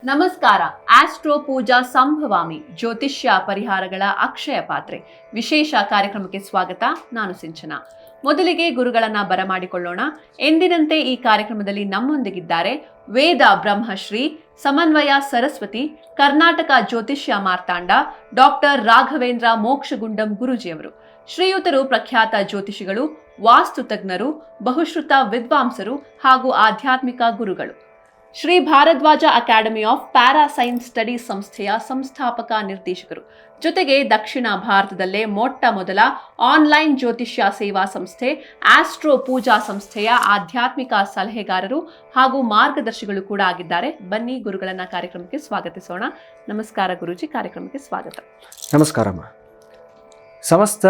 ನಮಸ್ಕಾರ. ಆಸ್ಟ್ರೋ ಪೂಜಾ ಸಂಭವಾಮಿ ಜ್ಯೋತಿಷ್ಯ ಪರಿಹಾರಗಳ ಅಕ್ಷಯ ಪಾತ್ರೆ ವಿಶೇಷ ಕಾರ್ಯಕ್ರಮಕ್ಕೆ ಸ್ವಾಗತ. ನಾನು ಸಿಂಚನಾ. ಮೊದಲಿಗೆ ಗುರುಗಳನ್ನ ಬರಮಾಡಿಕೊಳ್ಳೋಣ. ಎಂದಿನಂತೆ ಈ ಕಾರ್ಯಕ್ರಮದಲ್ಲಿ ನಮ್ಮೊಂದಿಗಿದ್ದಾರೆ ವೇದ ಬ್ರಹ್ಮಶ್ರೀ ಸಮನ್ವಯ ಸರಸ್ವತಿ ಕರ್ನಾಟಕ ಜ್ಯೋತಿಷ್ಯ ಮಾರ್ತಾಂಡ ಡಾಕ್ಟರ್ ರಾಘವೇಂದ್ರ ಮೋಕ್ಷಗುಂಡಂ ಗುರೂಜಿಯವರು. ಶ್ರೀಯುತರು ಪ್ರಖ್ಯಾತ ಜ್ಯೋತಿಷಿಗಳು, ವಾಸ್ತು ತಜ್ಞರು, ಬಹುಶ್ರುತ ವಿದ್ವಾಂಸರು ಹಾಗೂ ಆಧ್ಯಾತ್ಮಿಕ ಗುರುಗಳು. Shri Bharadwaj academy of para science studies ಸಂಸ್ಥೆಯ ಸಂಸ್ಥಾಪಕ ನಿರ್ದೇಶಕರು. ಜೊತೆಗೆ ದಕ್ಷಿಣ ಭಾರತದಲ್ಲೇ ಮೊಟ್ಟ ಮೊದಲ ಆನ್ಲೈನ್ ಜ್ಯೋತಿಷ್ಯ ಸೇವಾ ಸಂಸ್ಥೆ ಆಸ್ಟ್ರೋ ಪೂಜಾ ಸಂಸ್ಥೆಯ ಆಧ್ಯಾತ್ಮಿಕ ಸಲಹೆಗಾರರು ಹಾಗೂ ಮಾರ್ಗದರ್ಶಿಗಳು ಕೂಡ ಆಗಿದ್ದಾರೆ. ಬನ್ನಿ ಗುರುಗಳನ್ನ ಕಾರ್ಯಕ್ರಮಕ್ಕೆ ಸ್ವಾಗತಿಸೋಣ. ನಮಸ್ಕಾರ ಗುರೂಜಿ, ಕಾರ್ಯಕ್ರಮಕ್ಕೆ ಸ್ವಾಗತ. ನಮಸ್ಕಾರಮ್ಮ. ಸಮಸ್ತ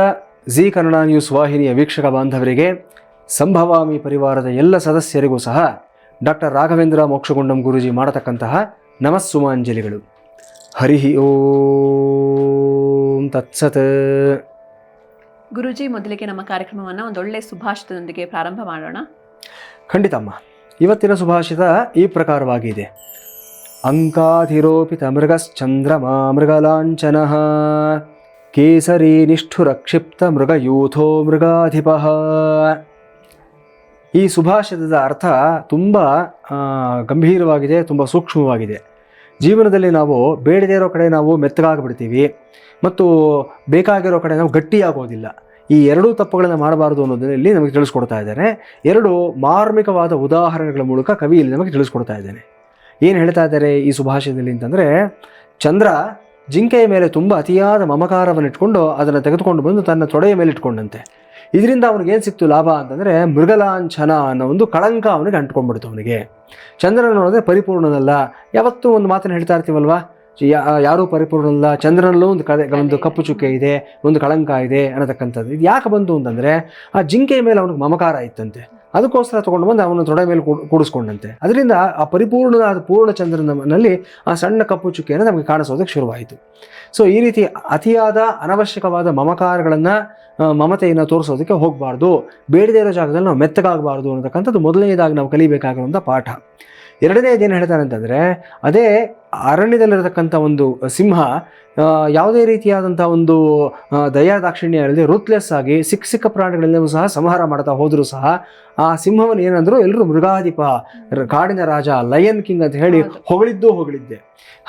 ಜಿ ಕನ್ನಡ ನ್ಯೂಸ್ ವಾಹಿನಿಯ ವೀಕ್ಷಕ ಬಾಂಧವರಿಗೆ, ಸಂಭವಾಮಿ ಪರಿವಾರದ ಎಲ್ಲ ಸದಸ್ಯರಿಗೂ ಸಹ ಡಾಕ್ಟರ್ ರಾಘವೇಂದ್ರ ಮೋಕ್ಷಗುಂಡಂ ಗುರೂಜಿ ಮಾಡತಕ್ಕಂತಹ ನಮಸ್ಸುಮಾಂಜಲಿಗಳು. ಹರಿ ಓಂ ತತ್ಸತ್. ಗುರೂಜಿ, ಮೊದಲಿಗೆ ನಮ್ಮ ಕಾರ್ಯಕ್ರಮವನ್ನು ಒಂದೊಳ್ಳೆ ಸುಭಾಷಿತದೊಂದಿಗೆ ಪ್ರಾರಂಭ ಮಾಡೋಣ. ಖಂಡಿತಮ್ಮ. ಇವತ್ತಿನ ಸುಭಾಷಿತ ಈ ಪ್ರಕಾರವಾಗಿದೆ. ಅಂಕಾಧಿರೋಪಿತ ಮೃಗಶ್ಚಂದ್ರಮಾ ಮೃಗಲಾಂಛನಃ ಕೇಸರಿ ನಿಷ್ಠುರ ಕ್ಷಿಪ್ತ ಮೃಗಯೂಥೋ ಮೃಗಾಧಿಪಃ. ಈ ಸುಭಾಷಿತದ ಅರ್ಥ ತುಂಬ ಗಂಭೀರವಾಗಿದೆ, ತುಂಬ ಸೂಕ್ಷ್ಮವಾಗಿದೆ. ಜೀವನದಲ್ಲಿ ನಾವು ಬೇಡದೇ ಇರೋ ಕಡೆ ನಾವು ಮೆತ್ತಗಾಗ್ಬಿಡ್ತೀವಿ ಮತ್ತು ಬೇಕಾಗಿರೋ ಕಡೆ ನಾವು ಗಟ್ಟಿಯಾಗೋದಿಲ್ಲ. ಈ ಎರಡೂ ತಪ್ಪುಗಳನ್ನು ಮಾಡಬಾರದು ಅನ್ನೋದರಲ್ಲಿ ನಮಗೆ ತಿಳಿಸ್ಕೊಡ್ತಾ ಇದ್ದಾರೆ. ಎರಡು ಮಾರ್ಮಿಕವಾದ ಉದಾಹರಣೆಗಳ ಮೂಲಕ ಕವಿ ಇಲ್ಲಿ ನಮಗೆ ತಿಳಿಸ್ಕೊಡ್ತಾ ಇದ್ದಾನೆ. ಏನು ಹೇಳ್ತಾ ಇದ್ದಾರೆ ಈ ಸುಭಾಷಿತದಲ್ಲಿ ಅಂತಂದರೆ, ಚಂದ್ರ ಜಿಂಕೆಯ ಮೇಲೆ ತುಂಬ ಅತಿಯಾದ ಮಮಕಾರವನ್ನು ಇಟ್ಕೊಂಡು ಅದನ್ನು ತೆಗೆದುಕೊಂಡು ಬಂದು ತನ್ನ ತೊಡೆಯ ಮೇಲೆ ಇಟ್ಕೊಂಡಂತೆ. ಇದರಿಂದ ಅವನಿಗೇನು ಸಿಕ್ತು ಲಾಭ ಅಂತಂದರೆ, ಮೃಗಲಾಂಛನ ಅನ್ನೋ ಒಂದು ಕಳಂಕ ಅವನಿಗೆ ಅಂಟ್ಕೊಂಡ್ಬಿಡ್ತು. ಅವನಿಗೆ ಚಂದ್ರನ ನೋಡಿದ್ರೆ ಪರಿಪೂರ್ಣನಲ್ಲ. ಯಾವತ್ತೂ ಒಂದು ಮಾತನ್ನು ಹೇಳ್ತಾ ಇರ್ತೀವಲ್ವ, ಯಾರೂ ಪರಿಪೂರ್ಣನಲ್ಲ, ಚಂದ್ರನಲ್ಲೂ ಒಂದು ಕಪ್ಪು ಚುಕ್ಕೆ ಇದೆ, ಒಂದು ಕಳಂಕ ಇದೆ ಅನ್ನತಕ್ಕಂಥದ್ದು. ಇದು ಯಾಕೆ ಬಂತು ಅಂತಂದರೆ, ಆ ಜಿಂಕೆಯ ಮೇಲೆ ಅವನಿಗೆ ಮಮಕಾರ ಇತ್ತಂತೆ. ಅದಕ್ಕೋಸ್ಕರ ತೊಗೊಂಡು ಬಂದು ಅವನ ತೊಡೆ ಮೇಲೆ ಕೂಡಿಸ್ಕೊಂಡಂತೆ. ಅದರಿಂದ ಆ ಪರಿಪೂರ್ಣವಾದ ಪೂರ್ಣ ಚಂದ್ರನಲ್ಲಿ ಆ ಸಣ್ಣ ಕಪ್ಪು ಚುಕ್ಕೆಯನ್ನು ನಮಗೆ ಕಾಣಿಸೋದಕ್ಕೆ ಶುರುವಾಯಿತು. ಸೊ ಈ ರೀತಿ ಅತಿಯಾದ ಅನವಶ್ಯಕವಾದ ಮಮಕಾರಗಳನ್ನು, ಮಮತೆಯನ್ನು ತೋರಿಸೋದಕ್ಕೆ ಹೋಗಬಾರ್ದು. ಬೇಡದೇ ಇರೋ ಜಾಗದಲ್ಲಿ ನಾವು ಮೆತ್ತಗಾಗಬಾರ್ದು ಅನ್ನತಕ್ಕಂಥದ್ದು ಮೊದಲನೇದಾಗಿ ನಾವು ಕಲಿಬೇಕಾಗಿರುವಂಥ ಪಾಠ. ಎರಡನೇದೇನು ಹೇಳ್ತಾನೆ ಅಂತಂದರೆ, ಅದೇ ಅರಣ್ಯದಲ್ಲಿರತಕ್ಕಂಥ ಒಂದು ಸಿಂಹ ಯಾವುದೇ ರೀತಿಯಾದಂಥ ಒಂದು ದಯಾದಾಕ್ಷಿಣ್ಯ ಇಲ್ಲದೆ ರೂತ್ಲೆಸ್ ಆಗಿ ಸಿಕ್ಕ ಪ್ರಾಣಿಗಳೆಲ್ಲವೂ ಸಹ ಸಂಹಾರ ಮಾಡ್ತಾ ಹೋದರೂ ಸಹ ಆ ಸಿಂಹವನ್ನು ಏನಂದ್ರು ಎಲ್ಲರೂ ಮೃಗಾಧಿಪ, ಕಾಡಿನ ರಾಜ, ಲಯನ್ ಕಿಂಗ್ ಅಂತ ಹೇಳಿ ಹೊಗಳಿದ್ದೆ.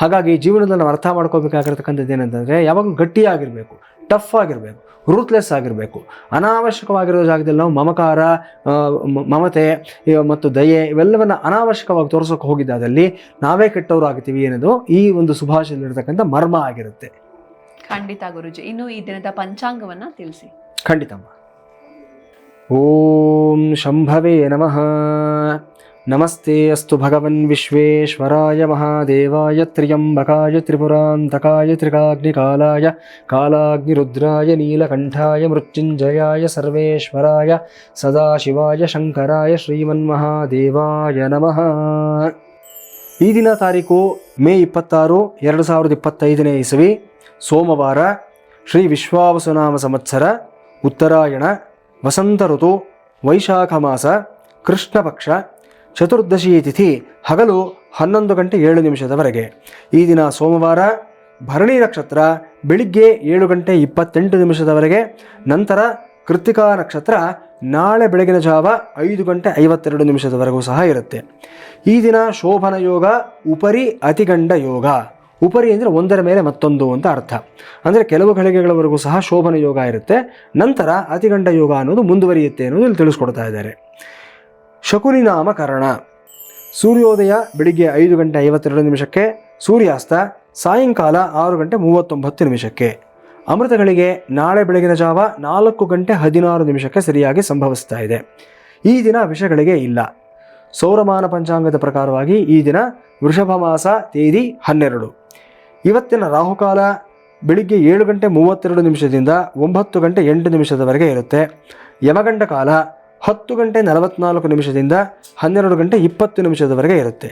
ಹಾಗಾಗಿ ಜೀವನದಲ್ಲಿ ನಾವು ಅರ್ಥ ಮಾಡ್ಕೋಬೇಕಾಗಿರ್ತಕ್ಕಂಥದ್ದು ಏನಂತಂದರೆ, ಯಾವಾಗಲೂ ಗಟ್ಟಿಯಾಗಿರಬೇಕು, ಟಫ್ ಆಗಿರಬೇಕು, ರೂತ್ಲೆಸ್ ಆಗಿರಬೇಕು. ಅನಾವಶ್ಯಕವಾಗಿರೋ ಜಾಗದಲ್ಲಿ ನಾವು ಮಮಕಾರ, ಮಮತೆ ಮತ್ತು ದಯೆ ಇವೆಲ್ಲವನ್ನು ಅನಾವಶ್ಯಕವಾಗಿ ತೋರಿಸೋಕೆ ಹೋಗಿದ್ದಾದಲ್ಲಿ ನಾವೇ ಕೆಟ್ಟವರು ಆಗ್ತೀವಿ ಅನ್ನೋದು ಈ ಒಂದು ಸುಭಾಷಿತದಲ್ಲಿರ್ತಕ್ಕಂಥ ಮರ್ಮ ಆಗಿರುತ್ತೆ. ಖಂಡಿತ ಗುರುಜಿ. ಇನ್ನು ಈ ದಿನದ ಪಂಚಾಂಗವನ್ನು ತಿಳಿಸಿ. ಖಂಡಿತಮ್ಮ. ಓಂ ಶಂಭವೇ ನಮಃ. ನಮಸ್ತೆ ಅಸ್ತು ಭಗವನ್ ವಿಶ್ವೇಶ್ವರಾಯ ಮಹಾದೇವಾಯ ತ್ರ್ಯಂಬಕಾಯ ತ್ರಿಪುರಾಂತಕಾಯ ತ್ರಿಕಾಗ್ನಿಕಾಲಾಯ ಕಾಲಾಗ್ನಿರುದ್ರಾಯ ನೀಲಕಂಠಾಯ ಮೃತ್ಯುಂಜಯಾಯ ಸರ್ವೇಶ್ವರಾಯ ಸದಾಶಿವಾಯ ಶಂಕರಾಯ ಶ್ರೀಮನ್ಮಹಾದೇವಾಯ ನಮಃ. ಈ ದಿನ ತಾರೀಕು ಮೇ 26, 2025ನೇ ಇಸವಿ, ಸೋಮವಾರ, ಶ್ರೀ ವಿಶ್ವಾವಸುನಾಮ ಸಂವತ್ಸರ, ಉತ್ತರಾಯಣ, ವಸಂತ ಋತು, ವೈಶಾಖ ಮಾಸ, ಕೃಷ್ಣ ಪಕ್ಷ, ಚತುರ್ದಶಿ ತಿಥಿ, ಹಗಲು 11 ಗಂಟೆ 7 ನಿಮಿಷದವರೆಗೆ. ಈ ದಿನ ಸೋಮವಾರ, ಭರಣಿ ನಕ್ಷತ್ರ ಬೆಳಿಗ್ಗೆ 7 ಗಂಟೆ 28 ನಿಮಿಷದವರೆಗೆ. ನಂತರ ಕೃತ್ತಿಕಾ ನಕ್ಷತ್ರ ನಾಳೆ ಬೆಳಗಿನ ಜಾವ 5 ಗಂಟೆ 52 ನಿಮಿಷದವರೆಗೂ ಸಹ ಇರುತ್ತೆ. ಈ ದಿನ ಶೋಭನ ಯೋಗ, ಉಪರಿ ಅತಿಗಂಡ ಯೋಗ. ಉಪರಿ ಅಂದರೆ ಒಂದರ ಮೇಲೆ ಮತ್ತೊಂದು ಅಂತ ಅರ್ಥ. ಅಂದರೆ ಕೆಲವು ಗಳಿಗೆಗಳವರೆಗೂ ಸಹ ಶೋಭನ ಯೋಗ ಇರುತ್ತೆ, ನಂತರ ಅತಿಗಂಡ ಯೋಗ ಅನ್ನೋದು ಮುಂದುವರಿಯುತ್ತೆ ಅನ್ನೋದು ಇಲ್ಲಿ ತಿಳಿಸ್ಕೊಡ್ತಾ ಇದ್ದಾರೆ. ಶಕುನಿ ನಾಮಕರಣ. ಸೂರ್ಯೋದಯ ಬೆಳಿಗ್ಗೆ 5 ಗಂಟೆ 52 ನಿಮಿಷಕ್ಕೆ, ಸೂರ್ಯಾಸ್ತ ಸಾಯಂಕಾಲ 6 ಗಂಟೆ 39 ನಿಮಿಷಕ್ಕೆ. ಅಮೃತಗಳಿಗೆ ನಾಳೆ ಬೆಳಗಿನ ಜಾವ 4 ಗಂಟೆ 16 ನಿಮಿಷಕ್ಕೆ ಸರಿಯಾಗಿ ಸಂಭವಿಸ್ತಾ ಇದೆ. ಈ ದಿನ ವಿಷಗಳಿಗೆ ಇಲ್ಲ. ಸೌರಮಾನ ಪಂಚಾಂಗದ ಪ್ರಕಾರವಾಗಿ ಈ ದಿನ ವೃಷಭ ಮಾಸ, ತೇದಿ 12. ಇವತ್ತಿನ ರಾಹುಕಾಲ ಬೆಳಿಗ್ಗೆ 7 ಗಂಟೆ 32 ನಿಮಿಷದಿಂದ 9 ಗಂಟೆ 8 ನಿಮಿಷದವರೆಗೆ ಇರುತ್ತೆ. ಯಮಗಂಡ ಕಾಲ 10 ಗಂಟೆ 44 ನಿಮಿಷದಿಂದ 12 ಗಂಟೆ 20 ನಿಮಿಷದವರೆಗೆ ಇರುತ್ತೆ.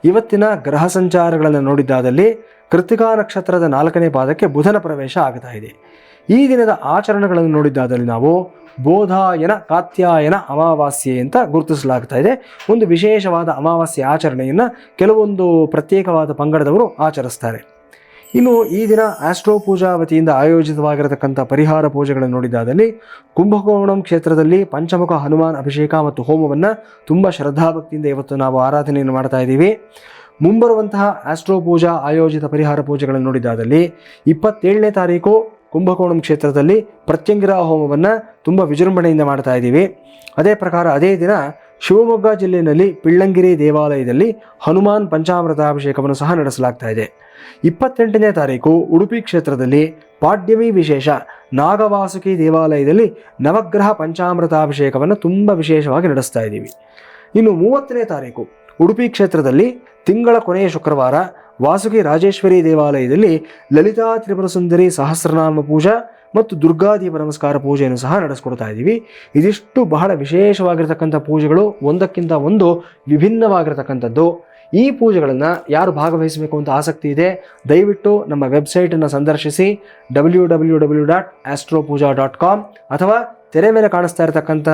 ಇವತ್ತಿನ ಗ್ರಹ ಸಂಚಾರಗಳನ್ನು ನೋಡಿದ್ದಾದಲ್ಲಿ ಕೃತ್ತಿಕಾ ನಕ್ಷತ್ರದ 4ನೇ ಪಾದಕ್ಕೆ ಬುಧನ ಪ್ರವೇಶ ಆಗ್ತಾ ಇದೆ. ಈ ದಿನದ ಆಚರಣೆಗಳನ್ನು ನೋಡಿದ್ದಾದಲ್ಲಿ ನಾವು ಬೋಧಾಯನ ಕಾತ್ಯಾಯನ ಅಮಾವಾಸ್ಯೆ ಅಂತ ಗುರುತಿಸಲಾಗ್ತಾ ಇದೆ. ಒಂದು ವಿಶೇಷವಾದ ಅಮಾವಾಸ್ಯೆ ಆಚರಣೆಯನ್ನು ಕೆಲವೊಂದು ಪ್ರತ್ಯೇಕವಾದ ಪಂಗಡದವರು ಆಚರಿಸ್ತಾರೆ. ಇನ್ನು ಈ ದಿನ ಆಸ್ಟ್ರೋ ಪೂಜಾ ವತಿಯಿಂದ ಆಯೋಜಿತವಾಗಿರತಕ್ಕಂಥ ಪರಿಹಾರ ಪೂಜೆಗಳನ್ನು ನೋಡಿದ್ದಾದಲ್ಲಿ ಕುಂಭಕೋಣಂ ಕ್ಷೇತ್ರದಲ್ಲಿ ಪಂಚಮುಖ ಹನುಮಾನ್ ಅಭಿಷೇಕ ಮತ್ತು ಹೋಮವನ್ನು ತುಂಬ ಶ್ರದ್ಧಾಭಕ್ತಿಯಿಂದ ಇವತ್ತು ನಾವು ಆರಾಧನೆಯನ್ನು ಮಾಡ್ತಾ ಇದ್ದೀವಿ. ಮುಂಬರುವಂತಹ ಆಸ್ಟ್ರೋ ಪೂಜಾ ಆಯೋಜಿತ ಪರಿಹಾರ ಪೂಜೆಗಳನ್ನು ನೋಡಿದ್ದಾದಲ್ಲಿ 27ನೇ ತಾರೀಕು ಕುಂಭಕೋಣಂ ಕ್ಷೇತ್ರದಲ್ಲಿ ಪ್ರತ್ಯಂಗಿರಾ ಹೋಮವನ್ನು ತುಂಬ ವಿಜೃಂಭಣೆಯಿಂದ ಮಾಡ್ತಾ ಇದ್ದೀವಿ. ಅದೇ ಪ್ರಕಾರ ಅದೇ ದಿನ ಶಿವಮೊಗ್ಗ ಜಿಲ್ಲೆಯಲ್ಲಿ ಪಿಳ್ಳಂಗಿರಿ ದೇವಾಲಯದಲ್ಲಿ ಹನುಮಾನ್ ಪಂಚಾಮೃತಾಭಿಷೇಕವನ್ನು ಸಹ ನಡೆಸಲಾಗ್ತಾ ಇದೆ. 28ನೇ ತಾರೀಕು ಉಡುಪಿ ಕ್ಷೇತ್ರದಲ್ಲಿ ಪಾಡ್ಯಮಿ ವಿಶೇಷ ನಾಗವಾಸುಕಿ ದೇವಾಲಯದಲ್ಲಿ ನವಗ್ರಹ ಪಂಚಾಮೃತಾಭಿಷೇಕವನ್ನು ತುಂಬ ವಿಶೇಷವಾಗಿ ನಡೆಸ್ತಾ ಇದ್ದೀವಿ. ಇನ್ನು 30ನೇ ತಾರೀಕು ಉಡುಪಿ ಕ್ಷೇತ್ರದಲ್ಲಿ ತಿಂಗಳ ಕೊನೆಯ ಶುಕ್ರವಾರ ವಾಸುಕಿ ರಾಜೇಶ್ವರಿ ದೇವಾಲಯದಲ್ಲಿ ಲಲಿತಾ ತ್ರಿಪುರ ಸುಂದರಿ ಸಹಸ್ರನಾಮ ಪೂಜಾ ಮತ್ತು ದುರ್ಗಾದೀಪ ನಮಸ್ಕಾರ ಪೂಜೆಯನ್ನು ಸಹ ನಡೆಸ್ಕೊಡ್ತಾ ಇದ್ದೀವಿ. ಇದಿಷ್ಟು ಬಹಳ ವಿಶೇಷವಾಗಿರ್ತಕ್ಕಂಥ ಪೂಜೆಗಳು, ಒಂದಕ್ಕಿಂತ ಒಂದು ವಿಭಿನ್ನವಾಗಿರ್ತಕ್ಕಂಥದ್ದು. ಈ ಪೂಜೆಗಳನ್ನು ಯಾರು ಭಾಗವಹಿಸಬೇಕು ಅಂತ ಆಸಕ್ತಿ ಇದೆ, ದಯವಿಟ್ಟು ನಮ್ಮ ವೆಬ್ಸೈಟನ್ನು ಸಂದರ್ಶಿಸಿ www.astropuja.com ಅಥವಾ ತೆರೆ ಮೇಲೆ ಕಾಣಿಸ್ತಾ ಇರತಕ್ಕಂಥ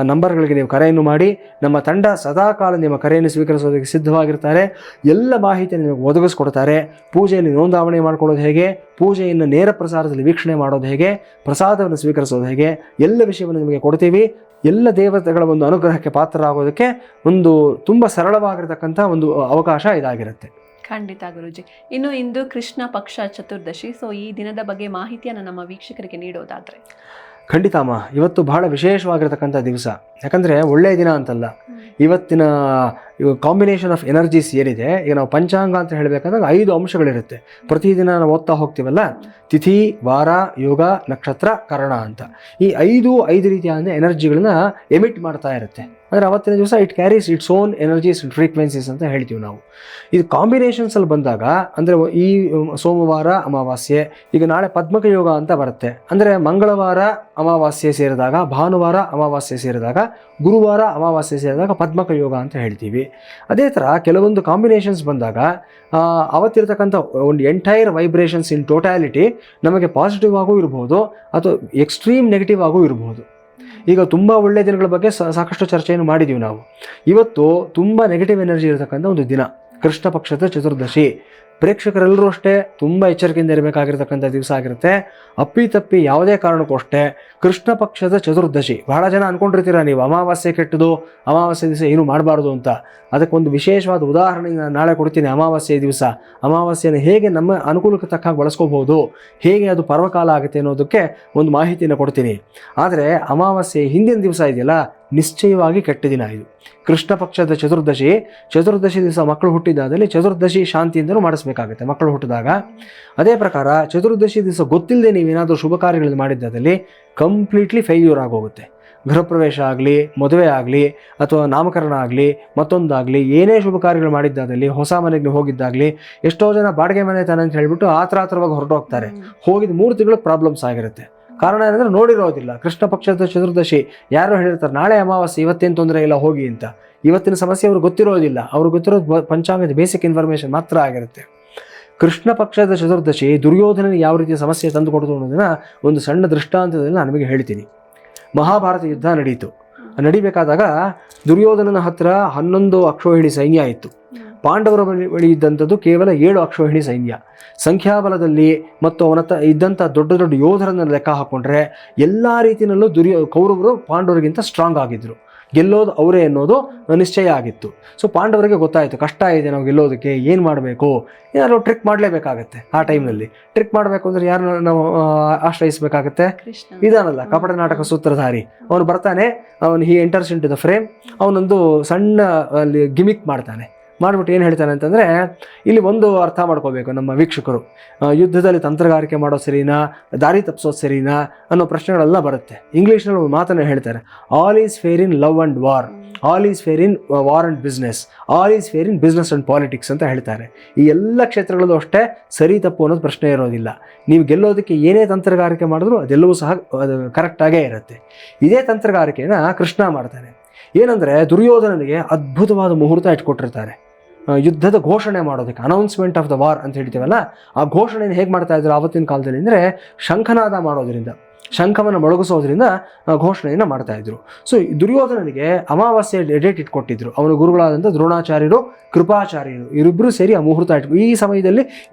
ನಂಬರ್ಗಳಿಗೆ ನೀವು ಕರೆಯನ್ನು ಮಾಡಿ. ನಮ್ಮ ತಂಡ ಸದಾಕಾಲ ನಿಮ್ಮ ಕರೆಯನ್ನು ಸ್ವೀಕರಿಸೋದಕ್ಕೆ ಸಿದ್ಧವಾಗಿರ್ತಾರೆ. ಎಲ್ಲ ಮಾಹಿತಿಯನ್ನು ನಿಮಗೆ ಒದಗಿಸ್ಕೊಡ್ತಾರೆ. ಪೂಜೆಯಲ್ಲಿ ನೋಂದಾವಣೆ ಮಾಡ್ಕೊಳ್ಳೋದು ಹೇಗೆ, ಪೂಜೆಯನ್ನು ನೇರ ಪ್ರಸಾರದಲ್ಲಿ ವೀಕ್ಷಣೆ ಮಾಡೋದು ಹೇಗೆ, ಪ್ರಸಾದವನ್ನು ಸ್ವೀಕರಿಸೋದು ಹೇಗೆ, ಎಲ್ಲ ವಿಷಯವನ್ನು ನಿಮಗೆ ಕೊಡ್ತೀವಿ. ಎಲ್ಲ ದೇವತೆಗಳ ಒಂದು ಅನುಗ್ರಹಕ್ಕೆ ಪಾತ್ರರಾಗೋದಕ್ಕೆ ಒಂದು ತುಂಬ ಸರಳವಾಗಿರ್ತಕ್ಕಂಥ ಒಂದು ಅವಕಾಶ ಇದಾಗಿರುತ್ತೆ. ಖಂಡಿತ ಗುರುಜಿ. ಇನ್ನು ಇಂದು ಕೃಷ್ಣ ಪಕ್ಷ ಚತುರ್ದಶಿ, ಸೊ ಈ ದಿನದ ಬಗ್ಗೆ ಮಾಹಿತಿಯನ್ನು ನಮ್ಮ ವೀಕ್ಷಕರಿಗೆ ನೀಡೋದಾದ್ರೆ? ಖಂಡಿತ ಅಮ್ಮ, ಇವತ್ತು ಬಹಳ ವಿಶೇಷವಾಗಿರ್ತಕ್ಕಂಥ ದಿವಸ. ಯಾಕಂದರೆ ಒಳ್ಳೆಯ ದಿನ ಅಂತಲ್ಲ, ಇವತ್ತಿನ ಕಾಂಬಿನೇಷನ್ ಆಫ್ ಎನರ್ಜೀಸ್ ಏನಿದೆ, ಈಗ ನಾವು ಪಂಚಾಂಗ ಅಂತ ಹೇಳಬೇಕಾದಾಗ 5 ಅಂಶಗಳಿರುತ್ತೆ. ಪ್ರತಿದಿನ ನಾವು ಓದ್ತಾ ಹೋಗ್ತೀವಲ್ಲ, ತಿಥಿ, ವಾರ, ಯೋಗ, ನಕ್ಷತ್ರ, ಕರ್ಣ ಅಂತ. ಈ 5 ರೀತಿಯ ಎನರ್ಜಿಗಳನ್ನ ಎಮಿಟ್ ಮಾಡ್ತಾ ಇರುತ್ತೆ. ಅಂದರೆ ಅವತ್ತಿನ ದಿವಸ it carries its own energies and frequencies ಅಂತ ಹೇಳ್ತೀವಿ ನಾವು. ಇದು ಕಾಂಬಿನೇಷನ್ಸಲ್ಲಿ ಬಂದಾಗ, ಅಂದರೆ ಈ ಸೋಮವಾರ ಅಮಾವಾಸ್ಯೆ, ಈಗ ನಾಳೆ ಪದ್ಮಕ ಯೋಗ ಅಂತ ಬರುತ್ತೆ. ಅಂದರೆ ಮಂಗಳವಾರ ಅಮಾವಾಸ್ಯೆ ಸೇರಿದಾಗ, ಭಾನುವಾರ ಅಮಾವಾಸ್ಯೆ ಸೇರಿದಾಗ, ಗುರುವಾರ ಅಮಾವಾಸ್ಯೆ ಸೇರಿದಾಗ ಪದ್ಮಕ ಯೋಗ ಅಂತ ಹೇಳ್ತೀವಿ. ಅದೇ ಥರ ಕೆಲವೊಂದು ಕಾಂಬಿನೇಷನ್ಸ್ ಬಂದಾಗ ಅವತ್ತಿರ್ತಕ್ಕಂಥ ಒಂದು ಎಂಟೈರ್ ವೈಬ್ರೇಷನ್ಸ್ ಇನ್ ಟೋಟ್ಯಾಲಿಟಿ ನಮಗೆ ಪಾಸಿಟಿವ್ ಆಗೂ ಇರ್ಬೋದು ಅಥವಾ ಎಕ್ಸ್ಟ್ರೀಮ್ ನೆಗೆಟಿವ್ ಆಗೂ ಇರ್ಬೋದು. ಈಗ ತುಂಬ ಒಳ್ಳೆಯ ದಿನಗಳ ಬಗ್ಗೆ ಸಾಕಷ್ಟು ಚರ್ಚೆಯನ್ನು ಮಾಡಿದ್ದೀವಿ ನಾವು. ಇವತ್ತು ತುಂಬ ನೆಗೆಟಿವ್ ಎನರ್ಜಿ ಇರತಕ್ಕಂಥ ಒಂದು ದಿನ, ಕೃಷ್ಣ ಪಕ್ಷದ ಚತುರ್ದಶಿ. ಪ್ರೇಕ್ಷಕರೆಲ್ಲರೂ ಅಷ್ಟೇ ತುಂಬ ಎಚ್ಚರಿಕೆಯಿಂದ ಇರಬೇಕಾಗಿರ್ತಕ್ಕಂಥ ದಿವಸ ಆಗಿರುತ್ತೆ. ಅಪ್ಪಿತಪ್ಪಿ ಯಾವುದೇ ಕಾರಣಕ್ಕೂ ಅಷ್ಟೇ ಕೃಷ್ಣ ಪಕ್ಷದ ಚತುರ್ದಶಿ, ಬಹಳ ಜನ ಅಂದ್ಕೊಂಡಿರ್ತೀರ ನೀವು ಅಮಾವಾಸ್ಯೆ ಕೆಟ್ಟದು, ಅಮಾವಾಸ್ಯೆ ದಿವಸ ಏನು ಮಾಡಬಾರ್ದು ಅಂತ. ಅದಕ್ಕೊಂದು ವಿಶೇಷವಾದ ಉದಾಹರಣೆ ನಾನು ನಾಳೆ ಕೊಡ್ತೀನಿ. ಅಮಾವಾಸ್ಯೆ ದಿವಸ ಅಮಾವಾಸ್ಯೆಯನ್ನು ಹೇಗೆ ನಮ್ಮ ಅನುಕೂಲಕ್ಕೆ ತಕ್ಕಾಗಿ ಬಳಸ್ಕೋಬಹುದು, ಹೇಗೆ ಅದು ಪರ್ವಕಾಲ ಆಗುತ್ತೆ ಅನ್ನೋದಕ್ಕೆ ಒಂದು ಮಾಹಿತಿಯನ್ನು ಕೊಡ್ತೀನಿ. ಆದರೆ ಅಮಾವಾಸ್ಯೆ ಹಿಂದಿನ ದಿವಸ ಇದೆಯಲ್ಲ, ನಿಶ್ಚಯವಾಗಿ ಕೆಟ್ಟ ದಿನ ಇದು. ಕೃಷ್ಣ ಪಕ್ಷದ ಚತುರ್ದಶಿ ದಿವಸ ಮಕ್ಕಳು ಹುಟ್ಟಿದಾದಲ್ಲಿ ಚತುರ್ದಶಿ ಶಾಂತಿಯಿಂದಲೂ ಮಾಡಿಸ್ಬೇಕಾಗುತ್ತೆ ಮಕ್ಕಳು ಹುಟ್ಟಿದಾಗ. ಅದೇ ಪ್ರಕಾರ ಚತುರ್ದಶಿ ದಿವಸ ಗೊತ್ತಿಲ್ಲದೆ ನೀವೇನಾದರೂ ಶುಭ ಕಾರ್ಯಗಳನ್ನು ಮಾಡಿದ್ದಾದಲ್ಲಿ ಕಂಪ್ಲೀಟ್ಲಿ ಫೇಲ್ಯೂರ್ ಆಗೋಗುತ್ತೆ. ಗೃಹ ಪ್ರವೇಶ ಆಗಲಿ, ಮದುವೆ ಆಗಲಿ, ಅಥವಾ ನಾಮಕರಣ ಆಗಲಿ, ಮತ್ತೊಂದಾಗಲಿ, ಏನೇ ಶುಭ ಕಾರ್ಯಗಳು ಮಾಡಿದ್ದಾದಲ್ಲಿ, ಹೊಸ ಮನೆಗೆ ಹೋಗಿದ್ದಾಗಲಿ, ಎಷ್ಟೋ ಜನ ಬಾಡಿಗೆ ಮನೆ ತಾನೆ ಅಂತ ಹೇಳ್ಬಿಟ್ಟು ಆತರವಾಗಿ ಹೊರಟೋಗ್ತಾರೆ. ಹೋಗಿದ್ದು 3 ತಿಂಗಳು ಪ್ರಾಬ್ಲಮ್ಸ್ ಆಗಿರುತ್ತೆ. ಕಾರಣ ಏನಂದರೆ ನೋಡಿರೋದಿಲ್ಲ. ಕೃಷ್ಣ ಪಕ್ಷದ ಚತುರ್ದಶಿ ಯಾರೋ ಹೇಳಿರ್ತಾರೆ ನಾಳೆ ಅಮಾವಾಸ್ಯೆ, ಇವತ್ತೇನು ತೊಂದರೆ ಇಲ್ಲ ಹೋಗಿ ಅಂತ. ಇವತ್ತಿನ ಸಮಸ್ಯೆ ಅವ್ರಿಗೆ ಗೊತ್ತಿರೋದಿಲ್ಲ. ಅವ್ರಿಗೆ ಗೊತ್ತಿರೋದು ಪಂಚಾಂಗದ ಬೇಸಿಕ್ ಇನ್ಫಾರ್ಮೇಷನ್ ಮಾತ್ರ ಆಗಿರುತ್ತೆ. ಕೃಷ್ಣ ಪಕ್ಷದ ಚತುರ್ದಶಿ ದುರ್ಯೋಧನನಿಗೆ ಯಾವ ರೀತಿಯ ಸಮಸ್ಯೆ ತಂದು ಕೊಡ್ತು ಅನ್ನೋದನ್ನ ಒಂದು ಸಣ್ಣ ದೃಷ್ಟಾಂತದಲ್ಲಿ ನಾನು ನಿಮಗೆ ಹೇಳ್ತೀನಿ. ಮಹಾಭಾರತ ಯುದ್ಧ ನಡಿಬೇಕಾದಾಗ ದುರ್ಯೋಧನನ ಹತ್ರ 11 ಅಕ್ಷೋಹಿಣಿ ಸೈನ್ಯ ಇತ್ತು. ಪಾಂಡವರ ಬಳಿ ಇದ್ದಂಥದ್ದು ಕೇವಲ 7 ಅಕ್ಷೋಹಿಣಿ ಸೈನ್ಯ. ಸಂಖ್ಯಾಬಲದಲ್ಲಿ ಮತ್ತು ಅವನ ಇದ್ದಂಥ ದೊಡ್ಡ ಯೋಧರನ್ನು ಲೆಕ್ಕ ಹಾಕ್ಕೊಂಡ್ರೆ ಎಲ್ಲ ರೀತಿಯಲ್ಲೂ ಕೌರವರು ಪಾಂಡವರಿಗಿಂತ ಸ್ಟ್ರಾಂಗ್ ಆಗಿದ್ರು. ಗೆಲ್ಲೋದು ಅವರೇ ಅನ್ನೋದು ನಿಶ್ಚಯ ಆಗಿತ್ತು. ಸೊ ಪಾಂಡವರಿಗೆ ಗೊತ್ತಾಯಿತು ಕಷ್ಟ ಇದೆ ನಾವು ಗೆಲ್ಲೋದಕ್ಕೆ, ಏನು ಮಾಡಬೇಕು, ಏನಾದ್ರು ಟ್ರಿಕ್ ಮಾಡಲೇಬೇಕಾಗತ್ತೆ. ಆ ಟೈಮ್ನಲ್ಲಿ ಟ್ರಿಕ್ ಮಾಡಬೇಕು ಅಂದರೆ ಯಾರನ್ನ ನಾವು ಆಶ್ರಯಿಸಬೇಕಾಗತ್ತೆ? ಇದಾನಲ್ಲ ಕಪಟ ನಾಟಕ ಸೂತ್ರಧಾರಿ. ಅವನು ಬರ್ತಾನೆ, he enters into the frame. ಅವನೊಂದು ಸಣ್ಣ ಅಲ್ಲಿ ಗಿಮಿಕ್ ಮಾಡಿಬಿಟ್ಟು ಏನು ಹೇಳ್ತಾನೆ ಅಂತಂದರೆ, ಇಲ್ಲಿ ಒಂದು ಅರ್ಥ ಮಾಡ್ಕೋಬೇಕು ನಮ್ಮ ವೀಕ್ಷಕರು. ಯುದ್ಧದಲ್ಲಿ ತಂತ್ರಗಾರಿಕೆ ಮಾಡೋದು ಸರಿನಾ, ದಾರಿ ತಪ್ಪಿಸೋದು ಸರಿನಾ ಅನ್ನೋ ಪ್ರಶ್ನೆಗಳೆಲ್ಲ ಬರುತ್ತೆ. ಇಂಗ್ಲೀಷ್ನಲ್ಲಿ ಒಂದು ಮಾತನ್ನು ಹೇಳ್ತಾರೆ, all is fair in love and war, all is fair in war and business, all is fair in business and politics ಅಂತ ಹೇಳ್ತಾರೆ. ಈ ಎಲ್ಲ ಕ್ಷೇತ್ರಗಳಲ್ಲೂ ಅಷ್ಟೇ ಸರಿ ತಪ್ಪು ಅನ್ನೋದು ಪ್ರಶ್ನೆ ಇರೋದಿಲ್ಲ. ನೀವು ಗೆಲ್ಲೋದಕ್ಕೆ ಏನೇ ತಂತ್ರಗಾರಿಕೆ ಮಾಡಿದ್ರೂ ಅದೆಲ್ಲವೂ ಸಹ ಅದು ಕರೆಕ್ಟಾಗೇ ಇರುತ್ತೆ. ಇದೇ ತಂತ್ರಗಾರಿಕೆಯನ್ನು ಕೃಷ್ಣ ಮಾಡ್ತಾನೆ. ಏನಂದರೆ ದುರ್ಯೋಧನನಿಗೆ ಅದ್ಭುತವಾದ ಮುಹೂರ್ತ ಇಟ್ಕೊಟ್ಟಿರ್ತಾರೆ. ಯುದ್ಧದ ಘೋಷಣೆ ಮಾಡೋದಕ್ಕೆ, ಅನೌನ್ಸ್ಮೆಂಟ್ ಆಫ್ ದ ವಾರ್ ಅಂತ ಹೇಳ್ತೀವಲ್ಲ, ಆ ಘೋಷಣೆಯನ್ನು ಹೇಗೆ ಮಾಡ್ತಾ ಇದ್ರು ಆವತ್ತಿನ ಕಾಲದಲ್ಲಿ ಅಂದರೆ ಶಂಖನಾದ ಮಾಡೋದ್ರಿಂದ, ಶಂಖವನ್ನು ಮೊಳಗಿಸೋದ್ರಿಂದ ಘೋಷಣೆಯನ್ನು ಮಾಡ್ತಾ ಇದ್ರು. ಸೊ ದುರ್ಯೋಧನನಿಗೆ ಅಮಾವಾಸ್ಯೆ ಡೇಟ್ ಇಟ್ಕೊಟ್ಟಿದ್ರು. ಅವನ ಗುರುಗಳಾದಂಥ ದ್ರೋಣಾಚಾರ್ಯರು, ಕೃಪಾಚಾರ್ಯರು ಇವರಿಬ್ಬರು ಸೇರಿ ಆ ಮುಹೂರ್ತ ಇಟ್ಟು ಈ ಸಮಯದಲ್ಲಿ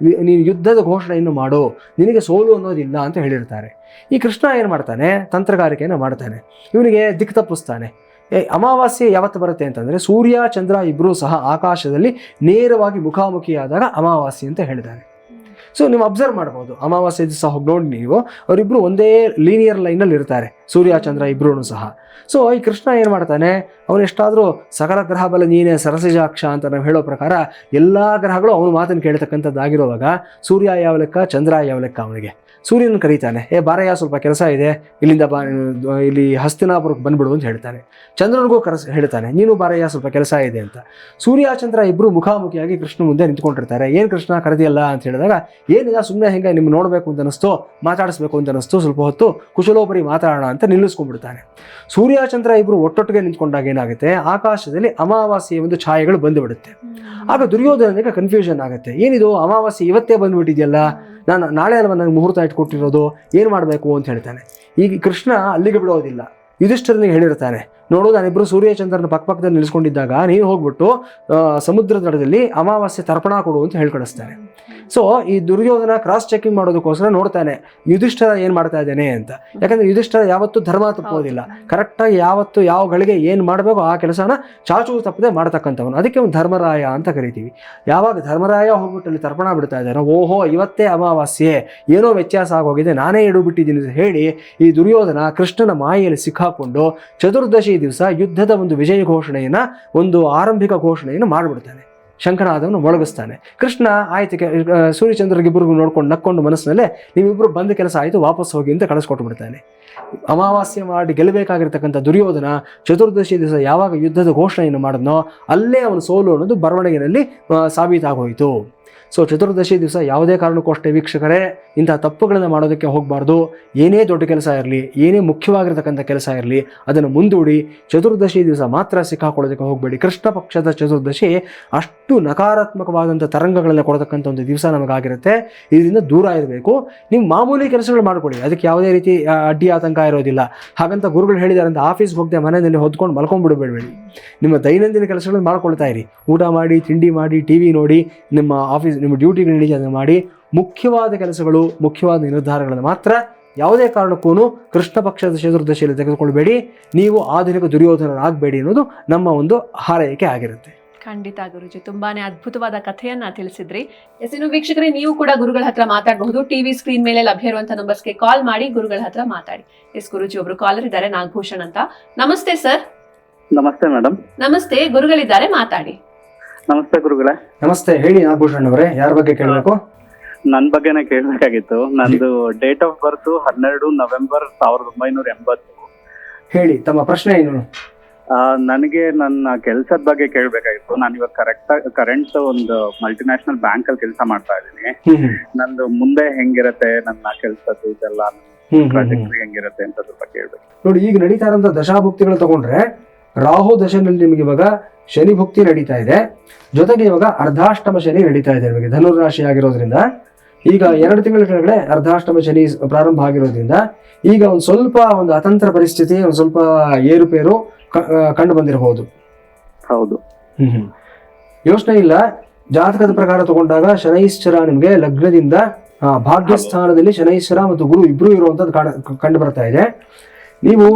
ನೀನು ಯುದ್ಧದ ಘೋಷಣೆಯನ್ನು ಮಾಡೋ, ನಿನಗೆ ಸೋಲು ಅನ್ನೋದಿಲ್ಲ ಅಂತ ಹೇಳಿರ್ತಾರೆ. ಈ ಕೃಷ್ಣ ಏನು ಮಾಡ್ತಾನೆ, ತಂತ್ರಗಾರಿಕೆಯನ್ನು ಮಾಡ್ತಾನೆ, ಇವನಿಗೆ ದಿಕ್ಕು ತಪ್ಪಿಸ್ತಾನೆ. ಅಮಾವಾಸ್ಯೆ ಯಾವತ್ತು ಬರುತ್ತೆ ಅಂತಂದರೆ ಸೂರ್ಯ ಚಂದ್ರ ಇಬ್ಬರೂ ಸಹ ಆಕಾಶದಲ್ಲಿ ನೇರವಾಗಿ ಮುಖಾಮುಖಿಯಾದಾಗ ಅಮಾವಾಸ್ಯೆ ಅಂತ ಹೇಳಿದ್ದಾರೆ. ಸೊ ನೀವು ಅಬ್ಸರ್ವ್ ಮಾಡ್ಬೋದು, ಅಮಾವಾಸ್ಯೆ ದಿವಸ ಹೋಗಿ ನೋಡಿ ನೀವು, ಅವರಿಬ್ಬರು ಒಂದೇ ಲೀನಿಯರ್ ಲೈನಲ್ಲಿ ಇರ್ತಾರೆ, ಸೂರ್ಯ ಚಂದ್ರ ಇಬ್ಬರೂ ಸಹ. ಸೊ ಈ ಕೃಷ್ಣ ಏನು ಮಾಡ್ತಾನೆ, ಅವನು ಎಷ್ಟಾದರೂ ಸಕಲ ಗ್ರಹ ಬಲ ನೀನೇ ಸರಸಿಜಾಕ್ಷ ಅಂತ ನಾವು ಹೇಳೋ ಪ್ರಕಾರ ಎಲ್ಲ ಗ್ರಹಗಳು ಅವನು ಮಾತನ್ನು ಕೇಳ್ತಕ್ಕಂಥದ್ದಾಗಿರುವಾಗ ಸೂರ್ಯ ಯಾವ ಲೆಕ್ಕ, ಚಂದ್ರ ಯಾವ ಲೆಕ್ಕ, ಅವನಿಗೆ ಸೂರ್ಯನ ಕರೀತಾನೆ, ಬಾರಯ್ಯ ಸ್ವಲ್ಪ ಕೆಲಸ ಇದೆ, ಇಲ್ಲಿಂದ ಇಲ್ಲಿ ಹಸ್ತಿನಾಪುರಕ್ಕೆ ಬಂದ್ಬಿಡು ಅಂತ ಹೇಳ್ತಾನೆ. ಚಂದ್ರನಿಗೂ ಹೇಳ್ತಾನೆ, ನೀನು ಬಾರಯ್ಯ ಸ್ವಲ್ಪ ಕೆಲಸ ಇದೆ ಅಂತ. ಸೂರ್ಯ ಚಂದ್ರ ಇಬ್ಬರು ಮುಖಾಮುಖಿಯಾಗಿ ಕೃಷ್ಣ ಮುಂದೆ ನಿಂತ್ಕೊಂಡಿರ್ತಾರೆ. ಏನು ಕೃಷ್ಣ ಕರೆದಿಯಲ್ಲ ಅಂತ ಹೇಳಿದಾಗ, ಏನಿಲ್ಲ ಸುಮ್ಮನೆ ಹೆಂಗೆ ನಿಮ್ಗೆ ನೋಡಬೇಕು ಅಂತ ಅನಿಸ್ತು, ಮಾತಾಡಿಸ್ಬೇಕು ಅಂತ ಅನಿಸ್ತು, ಸ್ವಲ್ಪ ಹೊತ್ತು ಕುಶಲೋಪರಿ ಮಾತಾಡೋಣ ಅಂತ ನಿಲ್ಲಿಸ್ಕೊಂಡ್ಬಿಡ್ತಾನೆ. ಸೂರ್ಯ ಚಂದ್ರ ಇಬ್ಬರು ಒಟ್ಟೊಟ್ಟಿಗೆ ನಿಂತ್ಕೊಂಡಾಗ ಏನಾಗುತ್ತೆ, ಆಕಾಶದಲ್ಲಿ ಅಮಾವಾಸ್ಯೆಯ ಒಂದು ಛಾಯೆಗಳು ಬಂದುಬಿಡುತ್ತೆ. ಆಗ ದುರ್ಯೋಧನನಿಗೆ ಕನ್ಫ್ಯೂಷನ್ ಆಗುತ್ತೆ, ಏನಿದು ಅಮಾವಾಸ್ಯೆ ಇವತ್ತೇ ಬಂದುಬಿಟ್ಟಿದೆಯಲ್ಲ, ನಾನು ನಾಳೆ ಅಲ್ವ ನನಗೆ ಮುಹೂರ್ತ ಇಟ್ಕೊಟ್ಟಿರೋದು, ಏನು ಮಾಡಬೇಕು ಅಂತ ಹೇಳ್ತಾನೆ. ಈಗ ಕೃಷ್ಣ ಅಲ್ಲಿಗೆ ಬಿಡೋದಿಲ್ಲ, ಯುಧಿಷ್ಠಿರನಿಗೆ ಹೇಳಿರ್ತಾನೆ, ನೋಡು ನಾನಿಬ್ಬರು ಸೂರ್ಯಚಂದ್ರನ ಪಕ್ಕದಲ್ಲಿ ನಿಲ್ಲಿಸ್ಕೊಂಡಿದ್ದಾಗ ನೀನು ಹೋಗ್ಬಿಟ್ಟು ಸಮುದ್ರ ದಡದಲ್ಲಿ ಅಮಾವಾಸ್ಯೆ ತರ್ಪಣ ಕೊಡು ಅಂತ ಹೇಳ್ಕಳಿಸ್ತಾನೆ. ಸೊ ಈ ದುರ್ಯೋಧನ ಕ್ರಾಸ್ ಚೆಕಿಂಗ್ ಮಾಡೋದಕ್ಕೋಸ್ಕರ ನೋಡ್ತಾನೆ ಯುಧಿಷ್ಠಿರ ಏನು ಮಾಡ್ತಾ ಇದ್ದಾನೆ ಅಂತ. ಯಾಕಂದ್ರೆ ಯುಧಿಷ್ಠಿರ ಯಾವತ್ತೂ ಧರ್ಮ ತಪ್ಪೋದಿಲ್ಲ, ಕರೆಕ್ಟಾಗಿ ಯಾವತ್ತು ಯಾವ ಗಳಿಗೆ ಏನು ಮಾಡಬೇಕು ಆ ಕೆಲಸನ ಚಾಚು ತಪ್ಪದೆ ಮಾಡ್ತಕ್ಕಂಥವನು. ಅದಕ್ಕೆ ಒಂದು ಧರ್ಮರಾಯ ಅಂತ ಕರಿತೀವಿ. ಯಾವಾಗ ಧರ್ಮರಾಯ ಹೋಗ್ಬಿಟ್ಟು ಅಲ್ಲಿ ತರ್ಪಣ ಬಿಡ್ತಾ ಇದ್ದಾನೆ, ಓಹೋ ಇವತ್ತೇ ಅಮಾವಾಸ್ಯೆ, ಏನೋ ವ್ಯತ್ಯಾಸ ಆಗೋಗಿದೆ, ನಾನೇ ಇಡುಬಿಟ್ಟಿದ್ದೀನಿ ಅಂತ ಹೇಳಿ ಈ ದುರ್ಯೋಧನ ಕೃಷ್ಣನ ಮಾಯೆಯಲ್ಲಿ ಸಿಕ್ಕಾಕೊಂಡು ಚತುರ್ದಶಿ ದಿವಸ ಯುದ್ಧದ ಒಂದು ವಿಜಯ ಘೋಷಣೆಯನ್ನು, ಒಂದು ಆರಂಭಿಕ ಘೋಷಣೆಯನ್ನು ಮಾಡಿಬಿಡ್ತಾನೆ. ಶಂಖನಾದವನ್ನು ಮೊಳಗಿಸ್ತಾನೆ. ಕೃಷ್ಣ ಆಯ್ತು ಸೂರ್ಯಚಂದ್ರಗಿಬ್ಬರಿಗೂ ನೋಡ್ಕೊಂಡು ನಕ್ಕೊಂಡು ಮನಸ್ಸಿನಲ್ಲೇ ನೀವಿಬ್ಬರು ಬಂದ ಕೆಲಸ ಆಯಿತು, ವಾಪಸ್ ಹೋಗಿ ಅಂತ ಕಳಿಸ್ಕೊಟ್ಟು ಬಿಡ್ತಾನೆ. ಅಮಾವಾಸ್ಯೆ ಮಾಡಿ ಗೆಲ್ಲಬೇಕಾಗಿರ್ತಕ್ಕಂಥ ದುರ್ಯೋಧನ ಚತುರ್ದಶಿ ದಿವಸ ಯಾವಾಗ ಯುದ್ಧದ ಘೋಷಣೆಯನ್ನು ಮಾಡಿದ್ನೋ ಅಲ್ಲೇ ಅವನು ಸೋಲು ಅನ್ನೋದು ಬರವಣಿಗೆಯಲ್ಲಿ ಸಾಬೀತಾಗೋಯಿತು. ಸೊ ಚತುರ್ದಶಿ ದಿವಸ ಯಾವುದೇ ಕಾರಣಕ್ಕೂ ಅಷ್ಟೇ ವೀಕ್ಷಕರೇ ಇಂತಹ ತಪ್ಪುಗಳನ್ನು ಮಾಡೋದಕ್ಕೆ ಹೋಗಬಾರ್ದು. ಏನೇ ದೊಡ್ಡ ಕೆಲಸ ಇರಲಿ, ಏನೇ ಮುಖ್ಯವಾಗಿರ್ತಕ್ಕಂಥ ಕೆಲಸ ಇರಲಿ, ಅದನ್ನು ಮುಂದೂಡಿ ಚತುರ್ದಶಿ ದಿವಸ ಮಾತ್ರ ಸಿಕ್ಕಾಕೊಳ್ಳೋದಕ್ಕೆ ಹೋಗಬೇಡಿ. ಕೃಷ್ಣ ಪಕ್ಷದ ಚತುರ್ದಶಿ ಅಷ್ಟು ನಕಾರಾತ್ಮಕವಾದಂಥ ತರಂಗಗಳನ್ನು ಕೊಡತಕ್ಕಂಥ ಒಂದು ದಿವಸ ನಮಗಾಗಿರುತ್ತೆ. ಇದರಿಂದ ದೂರ ಇರಬೇಕು. ನೀವು ಮಾಮೂಲಿ ಕೆಲಸಗಳು ಮಾಡ್ಕೊಳ್ಳಿ, ಅದಕ್ಕೆ ಯಾವುದೇ ರೀತಿ ಅಡ್ಡಿ ಆತಂಕ ಇರೋದಿಲ್ಲ. ಹಾಗಂತ ಗುರುಗಳು ಹೇಳಿದ್ದಾರೆ ಅಂತ ಆಫೀಸ್ಗೆ ಹೋಗದೆ ಮನೆಯಲ್ಲಿ ಹೊದ್ಕೊಂಡು ಮಲ್ಕೊಂಡ್ಬಿಡಬೇಡಿ. ನಿಮ್ಮ ದೈನಂದಿನ ಕೆಲಸಗಳನ್ನು ಮಾಡ್ಕೊಳ್ತಾ ಇರಿ. ಊಟ ಮಾಡಿ, ತಿಂಡಿ ಮಾಡಿ, ಟಿ ವಿ ನೋಡಿ, ನಿಮ್ಮ ಡ್ಯೂಟಿಗಳಿಗೆ ಅದನ್ನು ಮಾಡಿ. ಮುಖ್ಯವಾದ ಕೆಲಸಗಳು, ಮುಖ್ಯವಾದ ನಿರ್ಧಾರಗಳನ್ನು ಮಾತ್ರ ಯಾವುದೇ ಕಾರಣಕ್ಕೂ ಕೃಷ್ಣ ಪಕ್ಷದ ಚತುರ್ದಶಿಯಲ್ಲಿ ತೆಗೆದುಕೊಳ್ಬೇಡಿ. ನೀವು ಆಧುನಿಕ ದುರ್ಯೋಧನರಾಗಬೇಡಿ ಅನ್ನೋದು ನಮ್ಮ ಒಂದು ಹಾರೈಕೆ ಆಗಿರುತ್ತೆ. ಖಂಡಿತ ಗುರುಜಿ, ತುಂಬಾನೇ ಅದ್ಭುತವಾದ ಕಥೆಯನ್ನ ತಿಳಿಸಿದ್ರಿ. ಇನ್ನು ವೀಕ್ಷಕರೇ, ನೀವು ಕೂಡ ಗುರುಗಳ ಹತ್ರ ಮಾತಾಡಬಹುದು. ಟಿವಿ ಸ್ಕ್ರೀನ್ ಮೇಲೆ ಲಭ್ಯ ಇರುವಂತಹ ನಂಬರ್ಸ್ಗೆ ಕಾಲ್ ಮಾಡಿ ಗುರುಗಳ ಹತ್ರ ಮಾತಾಡಿ. ಗುರುಜಿ ಒಬ್ರು ಕಾಲರ್ ಇದ್ದಾರೆ, ನಾಗಭೂಷಣ್ ಅಂತ. ನಮಸ್ತೆ ಸರ್. ನಮಸ್ತೆ ಮೇಡಮ್. ನಮಸ್ತೆ, ಗುರುಗಳಿದ್ದಾರೆ, ಮಾತಾಡಿ. ನಮಸ್ತೆ ಗುರುಗಳೇ. ನಮಸ್ತೆ, ಹೇಳಿ ನಾಗಭೂಷಣ್ ಅವರೇ, ಯಾರ ಬಗ್ಗೆ ಕೇಳಬೇಕು? ನನ್ ಬಗ್ಗೆನೇ ಕೇಳ್ಬೇಕಾಗಿತ್ತು. ನಂದು ಡೇಟ್ ಆಫ್ ಬರ್ತ್ 12 ನವೆಂಬರ್ 1980. ಹೇಳಿ, ತಮ್ಮ ಪ್ರಶ್ನೆ ಏನು? ನನಗೆ ನನ್ನ ಕೆಲ್ಸದ ಬಗ್ಗೆ ಕೇಳ್ಬೇಕಾಗಿತ್ತು. ನಾನು ಇವಾಗ ಕರೆಂಟ್ ಒಂದು ಮಲ್ಟಿನ್ಯಾಷನಲ್ ಬ್ಯಾಂಕ್ ಅಲ್ಲಿ ಕೆಲಸ ಮಾಡ್ತಾ ಇದ್ದೀನಿ. ನಂದು ಮುಂದೆ ಹೆಂಗಿರತ್ತೆ ನನ್ನ ಕೆಲ್ಸದ್ದು, ಇದೆಲ್ಲ ಪ್ರಾಜೆಕ್ಟ್ ಹೆಂಗಿರತ್ತೆ ಅಂತ ಸ್ವಲ್ಪ ಕೇಳ್ಬೇಕು. ನೋಡಿ, ಈಗ ನಡೀತಾ ಇರೋಂಥ ದಶಾಭುಕ್ತಿಗಳು ತಗೊಂಡ್ರೆ ರಾಹು ದಶನಲ್ಲಿ ನಿಮಗೆ ಇವಾಗ ಶನಿ ಭುಕ್ತಿ ನಡೀತಾ ಇದೆ. ಜೊತೆಗೆ ಇವಾಗ ಅರ್ಧಾಷ್ಟಮ ಶನಿ ನಡೀತಾ ಇದೆ ನಿಮಗೆ ಧನುರಾಶಿ ಆಗಿರೋದ್ರಿಂದ. ಈಗ 2 ತಿಂಗಳ ಕೆಳಗಡೆ ಅರ್ಧಾಷ್ಟಮ ಶನಿ ಪ್ರಾರಂಭ ಆಗಿರೋದ್ರಿಂದ ಈಗ ಒಂದು ಸ್ವಲ್ಪ ಒಂದು ಅತಂತ್ರ ಪರಿಸ್ಥಿತಿ, ಒಂದು ಸ್ವಲ್ಪ ಏರುಪೇರು ಕಂಡು ಬಂದಿರಬಹುದು. ಹೌದು. ಯೋಚನೆ ಇಲ್ಲ. ಜಾತಕದ ಪ್ರಕಾರ ತಗೊಂಡಾಗ ಶನೈಶ್ಚರ ನಿಮಗೆ ಲಗ್ನದಿಂದ ಭಾಗ್ಯಸ್ಥಾನದಲ್ಲಿ ಶನೈಶ್ಚರ ಮತ್ತು ಗುರು ಇಬ್ರು ಇರುವಂತದ್ದು ಕಂಡು ಬರ್ತಾ ಇದೆ. ನೀವು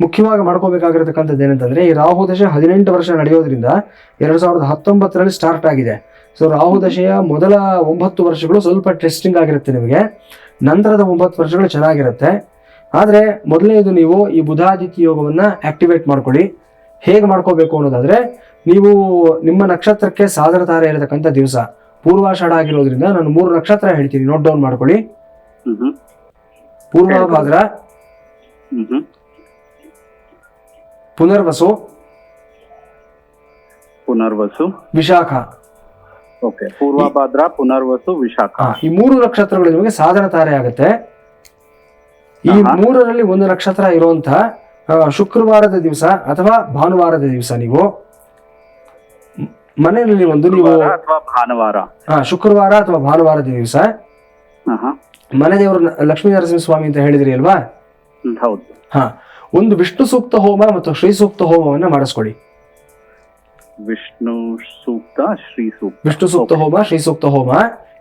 ಮುಖ್ಯವಾಗಿ ಮಾಡ್ಕೋಬೇಕಾಗಿರತಕ್ಕಂಥದ್ದು ಏನಂತಂದ್ರೆ, ಈ ರಾಹು ದಶೆ 18 ವರ್ಷ ನಡೆಯೋದ್ರಿಂದ 2019ರಲ್ಲಿ ಸ್ಟಾರ್ಟ್ ಆಗಿದೆ. ಸೊ ರಾಹು ದಶೆಯ ಮೊದಲ 9 ವರ್ಷಗಳು ಸ್ವಲ್ಪ ಟೆಸ್ಟಿಂಗ್ ಆಗಿರುತ್ತೆ ನಿಮಗೆ. ನಂತರದ 9 ವರ್ಷಗಳು ಚೆನ್ನಾಗಿರುತ್ತೆ. ಆದರೆ ಮೊದಲನೇದು ನೀವು ಈ ಬುಧಾದಿತ್ಯ ಯೋಗವನ್ನು ಆಕ್ಟಿವೇಟ್ ಮಾಡ್ಕೊಳ್ಳಿ. ಹೇಗೆ ಮಾಡ್ಕೋಬೇಕು ಅನ್ನೋದಾದ್ರೆ, ನೀವು ನಿಮ್ಮ ನಕ್ಷತ್ರಕ್ಕೆ ಸಾಧನ ತಾರೆ ಇರತಕ್ಕಂಥ ದಿವಸ ಪೂರ್ವಾಷಾಢ ಆಗಿರೋದ್ರಿಂದ ನಾನು 3 ನಕ್ಷತ್ರ ಹೇಳ್ತೀನಿ, ನೋಟ್ ಡೌನ್ ಮಾಡ್ಕೊಳ್ಳಿ. ಪೂರ್ವಭಾದ್ರ, ಪುನರ್ವಸು, ವಿಶಾಖ. ಓಕೆ, ಪೂರ್ವಭಾದ್ರ, ಪುನರ್ವಸು, ವಿಶಾಖ, ಈ 3 ನಕ್ಷತ್ರಗಳು ನಿಮಗೆ ಸಾಧನ ತಾರೆ ಆಗುತ್ತೆ. ಈ 3ರಲ್ಲಿ ಒಂದು ನಕ್ಷತ್ರ ಇರುವಂತಹ ಶುಕ್ರವಾರದ ದಿವಸ ಅಥವಾ ಭಾನುವಾರದ ದಿವಸ ನೀವು ಮನೆಯಲ್ಲಿ ಒಂದು ನೀವು ಅಥವಾ ಭಾನುವಾರ? ಶುಕ್ರವಾರ ಅಥವಾ ಭಾನುವಾರದ ದಿವಸ ಮನೆ ದೇವರು ಲಕ್ಷ್ಮೀ ನರಸಿಂಹ ಸ್ವಾಮಿ ಅಂತ ಹೇಳಿದ್ರಿ ಅಲ್ವಾ? ಹೌದು. ಒಂದು ವಿಷ್ಣು ಸೂಕ್ತ ಹೋಮ ಮತ್ತು ಶ್ರೀ ಸೂಕ್ತ ಹೋಮವನ್ನ ಮಾಡಿಸ್ಕೊಡಿ. ವಿಷ್ಣು ಸೂಕ್ತ, ಶ್ರೀ ಸೂಕ್ತ. ವಿಷ್ಣು ಸೂಕ್ತ ಹೋಮ, ಶ್ರೀ ಸೂಕ್ತ ಹೋಮ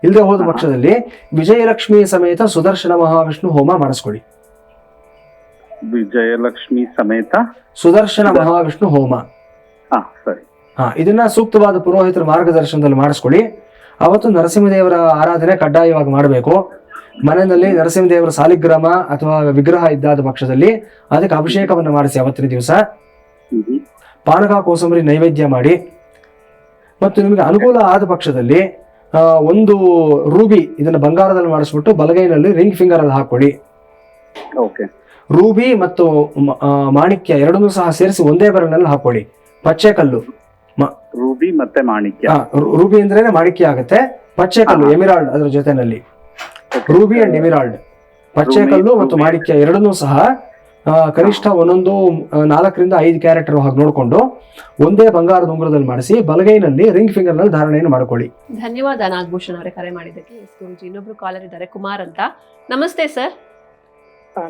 ಇಲ್ಲದೆ ಹೋದ ಪಕ್ಷದಲ್ಲಿ ವಿಜಯಲಕ್ಷ್ಮಿ ಸಮೇತ ಸುದರ್ಶನ ಮಹಾವಿಷ್ಣು ಹೋಮ ಮಾಡಿಸ್ಕೊಡಿ. ವಿಜಯಲಕ್ಷ್ಮಿ ಸಮೇತ ಸುದರ್ಶನ ಮಹಾವಿಷ್ಣು ಹೋಮ. ಸರಿ. ಇದನ್ನ ಸೂಕ್ತವಾದ ಪುರೋಹಿತರ ಮಾರ್ಗದರ್ಶನದಲ್ಲಿ ಮಾಡಿಸ್ಕೊಳ್ಳಿ. ಅವತ್ತು ನರಸಿಂಹದೇವರ ಆರಾಧನೆ ಕಡ್ಡಾಯವಾಗಿ ಮಾಡಬೇಕು. ಮನೆಯಲ್ಲಿ ನರಸಿಂಹದೇವರ ಸಾಲಿಗ್ರಾಮ ಅಥವಾ ವಿಗ್ರಹ ಇದ್ದಾದ ಪಕ್ಷದಲ್ಲಿ ಅದಕ್ಕೆ ಅಭಿಷೇಕವನ್ನು ಮಾಡಿಸಿ ಅವತ್ತಿನ ದಿವಸ ಪಾನಕ ಕೋಸಂಬರಿ ನೈವೇದ್ಯ ಮಾಡಿ. ಮತ್ತು ನಿಮಗೆ ಅನುಕೂಲ ಆದ ಪಕ್ಷದಲ್ಲಿ ಒಂದು ರೂಬಿ ಇದನ್ನ ಬಂಗಾರದಲ್ಲಿ ಮಾಡಿಸ್ಬಿಟ್ಟು ಬಲಗೈನಲ್ಲಿ ರಿಂಗ್ ಫಿಂಗರ್ ಅಲ್ಲಿ ಹಾಕೊಳ್ಳಿ. ರೂಬಿ ಮತ್ತು ಮಾಣಿಕ್ಯ ಎರಡನ್ನೂ ಸಹ ಸೇರಿಸಿ ಒಂದೇ ಬೆರಳಿನಲ್ಲಿ ಹಾಕೊಳ್ಳಿ. ಪಚ್ಚೆ ಕಲ್ಲು, ರೂಬಿ ಮತ್ತೆ ಮಾಣಿಕ್ಯ. ರೂಬಿ ಅಂದ್ರೆ ಮಾಣಿಕ್ಯ ಆಗುತ್ತೆ. ಪಚ್ಚೆ ಕಲ್ಲು ಎಮಿರಾಲ್ಡ್ ಅದರ ಜೊತೆನಲ್ಲಿ. ರೂಬಿ ಅಂಡ್ ಎಮಿರಾಲ್ಡ್, ಪಚ್ಚೆ ಕಲ್ಲು ಮತ್ತು ಮಾಣಿಕ್ಯ ಎರಡನ್ನೂ ಸಹ ಕನಿಷ್ಠ ಒಂದೊಂದು 4 ರಿಂದ 5 ಕ್ಯಾರೆಟ್ ಹಾಗೆ ನೋಡಿಕೊಂಡು ಒಂದೇ ಬಂಗಾರದ ಉಂಗುರದಲ್ಲಿ ಮಾಡಿಸಿ ಬಲಗೈನಲ್ಲಿ ರಿಂಗ್ ಫಿಂಗರ್ ನಲ್ಲಿ ಧಾರಣೆಯನ್ನು ಮಾಡ್ಕೊಳ್ಳಿ. ಧನ್ಯವಾದ ನಾಗಭೂಷಣ್ ಅವರೇ ಕರೆ ಮಾಡಿದ್ದಕ್ಕೆ. ಗುರುಜಿ ಇನ್ನೊಬ್ರು ಕಾಲರ್ ಇದ್ದಾರೆ, ಕುಮಾರ್ ಅಂತ. ನಮಸ್ತೆ ಸರ್.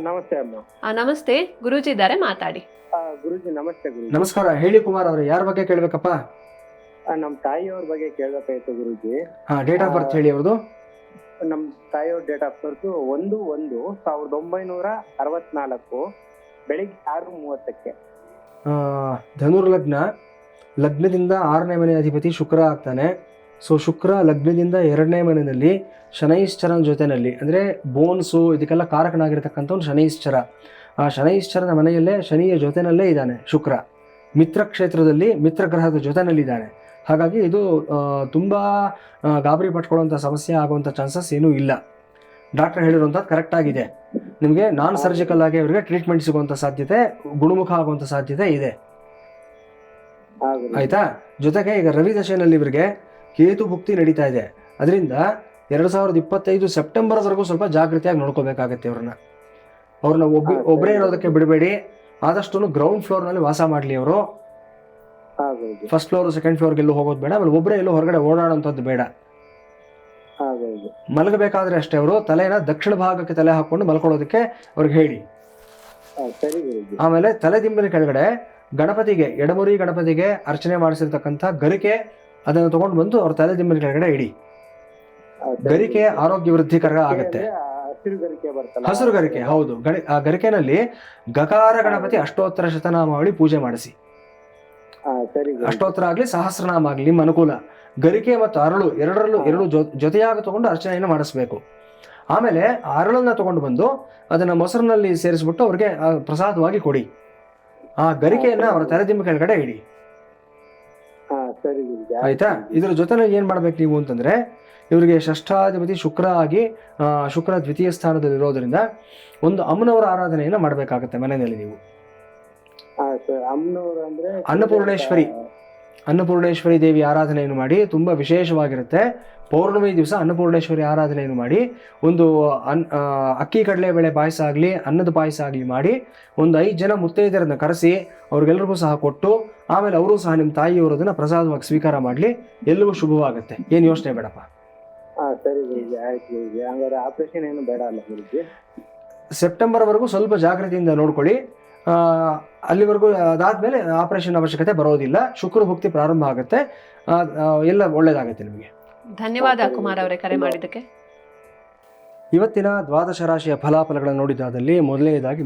ನಮಸ್ತೆ ಅಮ್ಮ. ನಮಸ್ತೆ, ಗುರೂಜಿ ಇದ್ದಾರೆ, ಮಾತಾಡಿ. ಗುರುಜಿ ನಮಸ್ತೆ. ಗುರುಜಿ ನಮಸ್ಕಾರ. ಹೇಳಿ ಕುಮಾರ್ ಅವರೇ, ಯಾರ ಬಗ್ಗೆ ಕೇಳ್ಬೇಕಪ್ಪ? ನಮ್ ತಾಯಿಯವ್ರ ಬಗ್ಗೆ ಕೇಳ್ಬೇಕಾಯ್ತು ಗುರುಜಿ. ಡೇಟ್ ಆಫ್ ಬರ್ತ್ ಹೇಳಿ ಅವ್ರದ್ದು. ನಮ್ ತಾಯಿಯವ್ರ ಡೇಟ್ ಆಫ್ ಬರ್ತ್ 1/1/1964 ಬೆಳಿಗ್ಗೆ 6:30. ಧನುರ್ ಲಗ್ನ, ಲಗ್ನದಿಂದ 6ನೇ ಮನೆ ಅಧಿಪತಿ ಶುಕ್ರ ಆಗ್ತಾನೆ. ಸೊ ಶುಕ್ರ ಲಗ್ನದಿಂದ 2ನೇ ಮನೆಯಲ್ಲಿ ಶನೈಶ್ಚರನ ಜೊತೆನಲ್ಲಿ, ಅಂದರೆ ಬೋನ್ಸು ಇದಕ್ಕೆಲ್ಲ ಕಾರಕನಾಗಿರ್ತಕ್ಕಂಥ ಒಂದು ಶನೈಶ್ಚರ. ಆ ಶನೈಶ್ಚರನ ಮನೆಯಲ್ಲೇ ಶನಿಯ ಜೊತೆನಲ್ಲೇ ಇದ್ದಾನೆ ಶುಕ್ರ. ಮಿತ್ರ ಕ್ಷೇತ್ರದಲ್ಲಿ ಮಿತ್ರ ಗ್ರಹದ ಜೊತೆನಲ್ಲಿದ್ದಾನೆ. ಹಾಗಾಗಿ ಇದು ತುಂಬ ಗಾಬರಿ ಪಟ್ಕೊಳ್ಳುವಂಥ ಸಮಸ್ಯೆ ಆಗುವಂಥ ಚಾನ್ಸಸ್ ಏನೂ ಇಲ್ಲ. ಡಾಕ್ಟರ್ ಹೇಳಿರುವಂಥದ್ದು ಕರೆಕ್ಟ್ ಆಗಿದೆ. ನಿಮಗೆ ನಾನ್ ಸರ್ಜಿಕಲ್ ಆಗಿ ಅವರಿಗೆ ಟ್ರೀಟ್ಮೆಂಟ್ ಸಿಗುವಂಥ ಸಾಧ್ಯತೆ, ಗುಣಮುಖ ಆಗುವಂಥ ಸಾಧ್ಯತೆ ಇದೆ. ಆಯ್ತಾ? ಜೊತೆಗೆ ಈಗ ರವಿ ದಶೆಯಲ್ಲಿ ಇವರಿಗೆ ಕೇತು ಭುಕ್ತಿ ನಡೀತಾ ಇದೆ. ಅದರಿಂದ 2025 ಸೆಪ್ಟೆಂಬರ್ವರೆಗೂ ಸ್ವಲ್ಪ ಜಾಗೃತಿಯಾಗಿ ನೋಡ್ಕೋಬೇಕಾಗತ್ತೆ ಅವ್ರನ್ನ ಒಬ್ಬರೇ ಇರೋದಕ್ಕೆ ಬಿಡಬೇಡಿ. ಆದಷ್ಟು ಗ್ರೌಂಡ್ ಫ್ಲೋರ್ನಲ್ಲಿ ವಾಸ ಮಾಡಲಿ ಅವರು. ಫಸ್ಟ್ ಫ್ಲೋರ್ ಸೆಕೆಂಡ್ ಫ್ಲೋರ್ಗೆಲ್ಲೂ ಹೋಗೋದು ಬೇಡ. ಆಮೇಲೆ ಒಬ್ಬರೇ ಎಲ್ಲೂ ಹೊರಗಡೆ ಓಡಾಡುವಂಥದ್ದು ಬೇಡ. ಮಲಗಬೇಕಾದ್ರೆ ಅಷ್ಟೇ ಅವರು ತಲೆನ ದಕ್ಷಿಣ ಭಾಗಕ್ಕೆ ತಲೆ ಹಾಕೊಂಡು ಮಲ್ಕೊಳ್ಳೋದಕ್ಕೆ ಅವ್ರಿಗೆ ಹೇಳಿ. ಆಮೇಲೆ ತಲೆದಿಂಬಿನ ಕೆಳಗಡೆ ಗಣಪತಿಗೆ, ಎಡಮುರಿ ಗಣಪತಿಗೆ ಅರ್ಚನೆ ಮಾಡಿಸಿರ್ತಕ್ಕಂಥ ಗರಿಕೆ ಅದನ್ನು ತಗೊಂಡು ಬಂದು ಅವ್ರ ತಲೆದಿಂಬಿನ ಕೆಳಗಡೆ ಇಡಿ. ಗರಿಕೆ ಆರೋಗ್ಯ ವೃದ್ಧಿಕರ ಆಗುತ್ತೆ. ಹಸಿರು ಗರಿಕೆ, ಹೌದು. ಆ ಗರಿಕೆನಲ್ಲಿ ಗಕಾರ ಗಣಪತಿ ಅಷ್ಟೋತ್ತರ ಶತನಾಮಾವಳಿ ಪೂಜೆ ಮಾಡಿಸಿ. ಅಷ್ಟೋತ್ತರ ಆಗ್ಲಿ ಸಹಸ್ರನಾಮ ಆಗ್ಲಿ ನಿಮ್ಮ ಅನುಕೂಲ. ಗರಿಕೆ ಮತ್ತು ಅರಳು ಎರಡು ಜೊತೆಯಾಗಿ ತಗೊಂಡು ಅರ್ಚನೆಯನ್ನು ಮಾಡಿಸ್ಬೇಕು. ಆಮೇಲೆ ಅರಳನ್ನ ತಗೊಂಡು ಬಂದು ಅದನ್ನ ಮೊಸರಿನಲ್ಲಿ ಸೇರಿಸ್ಬಿಟ್ಟು ಅವ್ರಿಗೆ ಪ್ರಸಾದವಾಗಿ ಕೊಡಿ. ಆ ಗರಿಕೆಯನ್ನ ಅವರ ತಲೆದಿಂಬ ಕೆಳಗಡೆ ಇಡಿ. ಆಯ್ತಾ? ಇದ್ರ ಜೊತೆನಲ್ಲಿ ಏನ್ ಮಾಡ್ಬೇಕು ನೀವು ಅಂತಂದ್ರೆ, ಇವರಿಗೆ ಷಷ್ಠಾಧಿಪತಿ ಶುಕ್ರ ಆಗಿ ಶುಕ್ರ ದ್ವಿತೀಯ ಸ್ಥಾನದಲ್ಲಿ ಇರೋದ್ರಿಂದ ಒಂದು ಅಮ್ಮನವರ ಆರಾಧನೆಯನ್ನ ಮಾಡಬೇಕಾಗತ್ತೆ ಮನೆಯಲ್ಲಿ ನೀವು. ಅನ್ನಪೂರ್ಣೇಶ್ವರಿ ದೇವಿ ಆರಾಧನೆಯನ್ನು ಮಾಡಿ, ತುಂಬಾ ವಿಶೇಷವಾಗಿರುತ್ತೆ. ಪೌರ್ಣಮಿ ದಿವಸ ಅನ್ನಪೂರ್ಣೇಶ್ವರಿ ಆರಾಧನೆಯನ್ನು ಮಾಡಿ ಒಂದು ಅಕ್ಕಿ ಕಡಲೆಬೇಳೆ ಪಾಯಸ ಆಗಲಿ, ಅನ್ನದ ಪಾಯಸ ಆಗಲಿ ಮಾಡಿ ಒಂದು 5 ಜನ ಮುತ್ತೈದರನ್ನ ಕರೆಸಿ ಅವ್ರಿಗೆಲ್ರಿಗೂ ಸಹ ಕೊಟ್ಟು, ಆಮೇಲೆ ಅವರು ಸಹ ನಿಮ್ಮ ತಾಯಿಯವರದನ್ನ ಪ್ರಸಾದವಾಗಿ ಸ್ವೀಕಾರ ಮಾಡಲಿ. ಎಲ್ಲವೂ ಶುಭವಾಗುತ್ತೆ. ಏನು ಯೋಚನೆ ಬೇಡಪ್ಪ. ಸೆಪ್ಟೆಂಬರ್ವರೆಗೂ ಸ್ವಲ್ಪ ಜಾಗೃತಿಯಿಂದ ನೋಡ್ಕೊಳ್ಳಿ. ಅಲ್ಲಿವರೆಗೂ ಅದಾದ್ಮೇಲೆ ಆಪರೇಷನ್ ಅವಶ್ಯಕತೆ ಬರೋದಿಲ್ಲ. ಶುಕ್ರ ಭುಕ್ತಿ ಪ್ರಾರಂಭ ಆಗುತ್ತೆ. ಎಲ್ಲ ಒಳ್ಳೇದಾಗುತ್ತೆ ನಿಮಗೆ. ಧನ್ಯವಾದ ಕುಮಾರ್ ಅವರೇ ಕರೆ ಮಾಡಿದ್ದಕ್ಕೆ. ಇವತ್ತಿನ ದ್ವಾದಶ ರಾಶಿಯ ಫಲಾಫಲಗಳನ್ನು ನೋಡಿದಾದಲ್ಲಿ ಮೊದಲನೇದಾಗಿ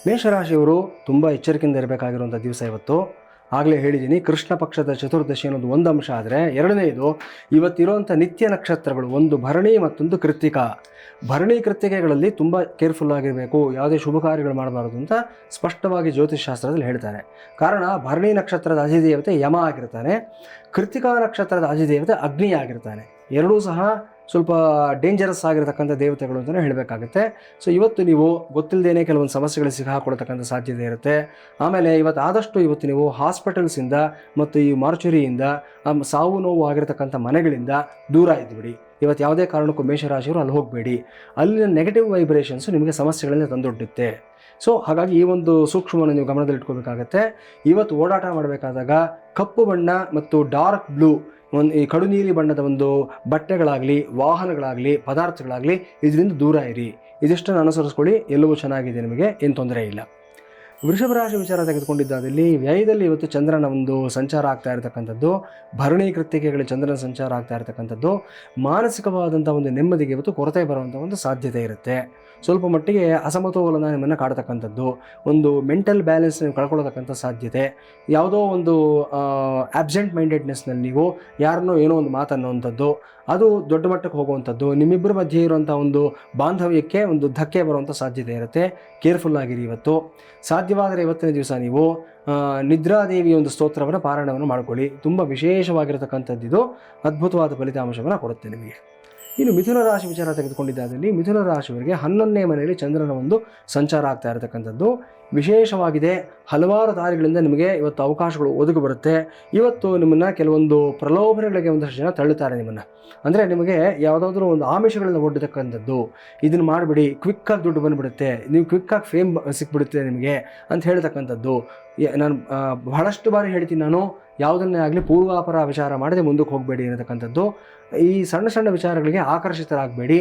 ಮೇಷರಾಶಿಯವರು ತುಂಬ ಎಚ್ಚರಿಕೆಯಿಂದ ಇರಬೇಕಾಗಿರುವಂಥ ದಿವಸ ಇವತ್ತು. ಆಗಲೇ ಹೇಳಿದ್ದೀನಿ, ಕೃಷ್ಣ ಪಕ್ಷದ ಚತುರ್ದಶಿ ಅನ್ನೋದು ಒಂದು ಅಂಶ. ಆದರೆ ಎರಡನೇದು ಇವತ್ತಿರುವಂಥ ನಿತ್ಯ ನಕ್ಷತ್ರಗಳು, ಒಂದು ಭರಣಿ ಮತ್ತೊಂದು ಕೃತ್ತಿಕಾ. ಭರಣಿ ಕೃತ್ತಿಕೆಗಳಲ್ಲಿ ತುಂಬ ಕೇರ್ಫುಲ್ ಆಗಿರಬೇಕು. ಯಾವುದೇ ಶುಭ ಕಾರ್ಯಗಳು ಮಾಡಬಾರದು ಅಂತ ಸ್ಪಷ್ಟವಾಗಿ ಜ್ಯೋತಿಷ್ ಶಾಸ್ತ್ರದಲ್ಲಿ ಹೇಳ್ತಾರೆ. ಕಾರಣ ಭರಣಿ ನಕ್ಷತ್ರದ ಅಧಿದೇವತೆ ಯಮ ಆಗಿರ್ತಾನೆ, ಕೃತ್ತಿಕಾ ನಕ್ಷತ್ರದ ಅಧಿದೇವತೆ ಅಗ್ನಿ ಆಗಿರ್ತಾನೆ. ಎರಡೂ ಸಹ ಸ್ವಲ್ಪ ಡೇಂಜರಸ್ ಆಗಿರತಕ್ಕಂಥ ದೇವತೆಗಳು ಅಂತಲೇ ಹೇಳಬೇಕಾಗುತ್ತೆ. ಸೊ ಇವತ್ತು ನೀವು ಗೊತ್ತಿಲ್ಲದೇನೆ ಕೆಲವೊಂದು ಸಮಸ್ಯೆಗಳಿಗೆ ಸಿಕ್ಕಾಕೊಳ್ತಕ್ಕಂಥ ಸಾಧ್ಯತೆ ಇರುತ್ತೆ. ಆಮೇಲೆ ಇವತ್ತು ನೀವು ಹಾಸ್ಪಿಟಲ್ಸಿಂದ ಮತ್ತು ಈ ಮಾರ್ಚುರಿಯಿಂದ ಸಾವು ನೋವು ಆಗಿರತಕ್ಕಂಥ ಮನೆಗಳಿಂದ ದೂರ ಇದ್ದುಬಿಡಿ. ಇವತ್ತು ಯಾವುದೇ ಕಾರಣಕ್ಕೂ ಮೇಷರಾಶಿಯವರು ಅಲ್ಲಿ ಹೋಗಬೇಡಿ. ಅಲ್ಲಿನ ನೆಗೆಟಿವ್ ವೈಬ್ರೇಷನ್ಸು ನಿಮಗೆ ಸಮಸ್ಯೆಗಳನ್ನ ತಂದೊಡ್ಡುತ್ತೆ. ಸೊ ಹಾಗಾಗಿ ಈ ಒಂದು ಸೂಕ್ಷ್ಮವನ್ನು ನೀವು ಗಮನದಲ್ಲಿಟ್ಕೋಬೇಕಾಗತ್ತೆ. ಇವತ್ತು ಓಡಾಟ ಮಾಡಬೇಕಾದಾಗ ಕಪ್ಪು ಬಣ್ಣ ಮತ್ತು ಡಾರ್ಕ್ ಬ್ಲೂ ಈ ಕಡು ನೀಲಿ ಬಣ್ಣದ ಒಂದು ಬಟ್ಟೆಗಳಾಗಲಿ, ವಾಹನಗಳಾಗಲಿ, ಪದಾರ್ಥಗಳಾಗಲಿ ಇದರಿಂದ ದೂರ ಇರಿ. ಇದಿಷ್ಟನ್ನು ಅನುಸರಿಸ್ಕೊಳ್ಳಿ, ಎಲ್ಲವೂ ಚೆನ್ನಾಗಿದೆ, ನಿಮಗೆ ಏನು ತೊಂದರೆ ಇಲ್ಲ. ವೃಷಭ ರಾಶಿ ವಿಚಾರ ತೆಗೆದುಕೊಂಡಿದ್ದಾದಲ್ಲಿ ವ್ಯಯದಲ್ಲಿ ಇವತ್ತು ಚಂದ್ರನ ಒಂದು ಸಂಚಾರ ಆಗ್ತಾ ಇರತಕ್ಕಂಥದ್ದು, ಭರಣಿ ಕೃತಿಕೆಗಳ ಚಂದ್ರನ ಸಂಚಾರ ಆಗ್ತಾ ಇರತಕ್ಕಂಥದ್ದು ಮಾನಸಿಕವಾದಂಥ ಒಂದು ನೆಮ್ಮದಿಗೆ ಇವತ್ತು ಕೊರತೆ ಬರುವಂಥ ಒಂದು ಸಾಧ್ಯತೆ ಇರುತ್ತೆ. ಸ್ವಲ್ಪ ಮಟ್ಟಿಗೆ ಅಸಮತೋಲನ ನಿಮ್ಮನ್ನು ಕಾಡ್ತಕ್ಕಂಥದ್ದು, ಒಂದು ಮೆಂಟಲ್ ಬ್ಯಾಲೆನ್ಸ್ ನೀವು ಕಳ್ಕೊಳ್ಳತಕ್ಕಂಥ ಸಾಧ್ಯತೆ, ಯಾವುದೋ ಒಂದು ಆಬ್ಸೆಂಟ್ ಮೈಂಡೆಡ್ನೆಸ್ನಲ್ಲಿ ನೀವು ಯಾರನ್ನೋ ಏನೋ ಒಂದು ಮಾತನ್ನುವಂಥದ್ದು, ಅದು ದೊಡ್ಡ ಮಟ್ಟಕ್ಕೆ ಹೋಗುವಂಥದ್ದು, ನಿಮ್ಮಿಬ್ಬರ ಮಧ್ಯೆ ಇರುವಂಥ ಒಂದು ಬಾಂಧವ್ಯಕ್ಕೆ ಒಂದು ಧಕ್ಕೆ ಬರುವಂಥ ಸಾಧ್ಯತೆ ಇರುತ್ತೆ. ಕೇರ್ಫುಲ್ ಆಗಿರಿ. ಇವತ್ತು ಸಾಧ್ಯವಾದರೆ ಇವತ್ತಿನ ದಿವಸ ನೀವು ನಿದ್ರಾದೇವಿಯ ಒಂದು ಸ್ತೋತ್ರವನ್ನು ಪಾರಾಯಣವನ್ನು ಮಾಡಿಕೊಳ್ಳಿ. ತುಂಬ ವಿಶೇಷವಾಗಿರತಕ್ಕಂಥದ್ದು, ಇದು ಅದ್ಭುತವಾದ ಫಲಿತಾಂಶವನ್ನು ಕೊಡುತ್ತೆ ನಿಮಗೆ. ಇನ್ನು ಮಿಥುನ ರಾಶಿ ವಿಚಾರ ತೆಗೆದುಕೊಂಡಿದ್ದಾದಲ್ಲಿ ಮಿಥುನ ರಾಶಿಯವರಿಗೆ 11ನೇ ಮನೆಯಲ್ಲಿ ಚಂದ್ರನ ಒಂದು ಸಂಚಾರ ಆಗ್ತಾ ಇರತಕ್ಕಂಥದ್ದು ವಿಶೇಷವಾಗಿದೆ. ಹಲವಾರು ದಾರಿಗಳಿಂದ ನಿಮಗೆ ಇವತ್ತು ಅವಕಾಶಗಳು ಒದಗಿ ಬರುತ್ತೆ. ಇವತ್ತು ನಿಮ್ಮನ್ನು ಕೆಲವೊಂದು ಪ್ರಲೋಭನೆಗಳಿಗೆ ಒಂದಷ್ಟು ಜನ ತಳ್ಳುತ್ತಾರೆ ನಿಮ್ಮನ್ನು. ಅಂದರೆ ನಿಮಗೆ ಯಾವುದಾದ್ರೂ ಒಂದು ಆಮಿಷಗಳನ್ನು ಒಡ್ಡತಕ್ಕಂಥದ್ದು, ಇದನ್ನು ಮಾಡಿಬಿಡಿ, ಕ್ವಿಕ್ಕಾಗಿ ದುಡ್ಡು ಬಂದುಬಿಡುತ್ತೆ, ನೀವು ಕ್ವಿಕ್ಕಾಗಿ ಫೇಮ್ ಸಿಕ್ಬಿಡುತ್ತೆ ನಿಮಗೆ ಅಂತ ಹೇಳ್ತಕ್ಕಂಥದ್ದು. ನಾನು ಬಹಳಷ್ಟು ಬಾರಿ ಹೇಳ್ತೀನಿ, ನಾನು ಯಾವುದನ್ನೇ ಆಗಲಿ ಪೂರ್ವಾಪರ ವಿಚಾರ ಮಾಡದೆ ಮುಂದಕ್ಕೆ ಹೋಗಬೇಡಿ ಅನ್ನತಕ್ಕಂಥದ್ದು. ಈ ಸಣ್ಣ ಸಣ್ಣ ವಿಚಾರಗಳಿಗೆ ಆಕರ್ಷಿತರಾಗಬೇಡಿ,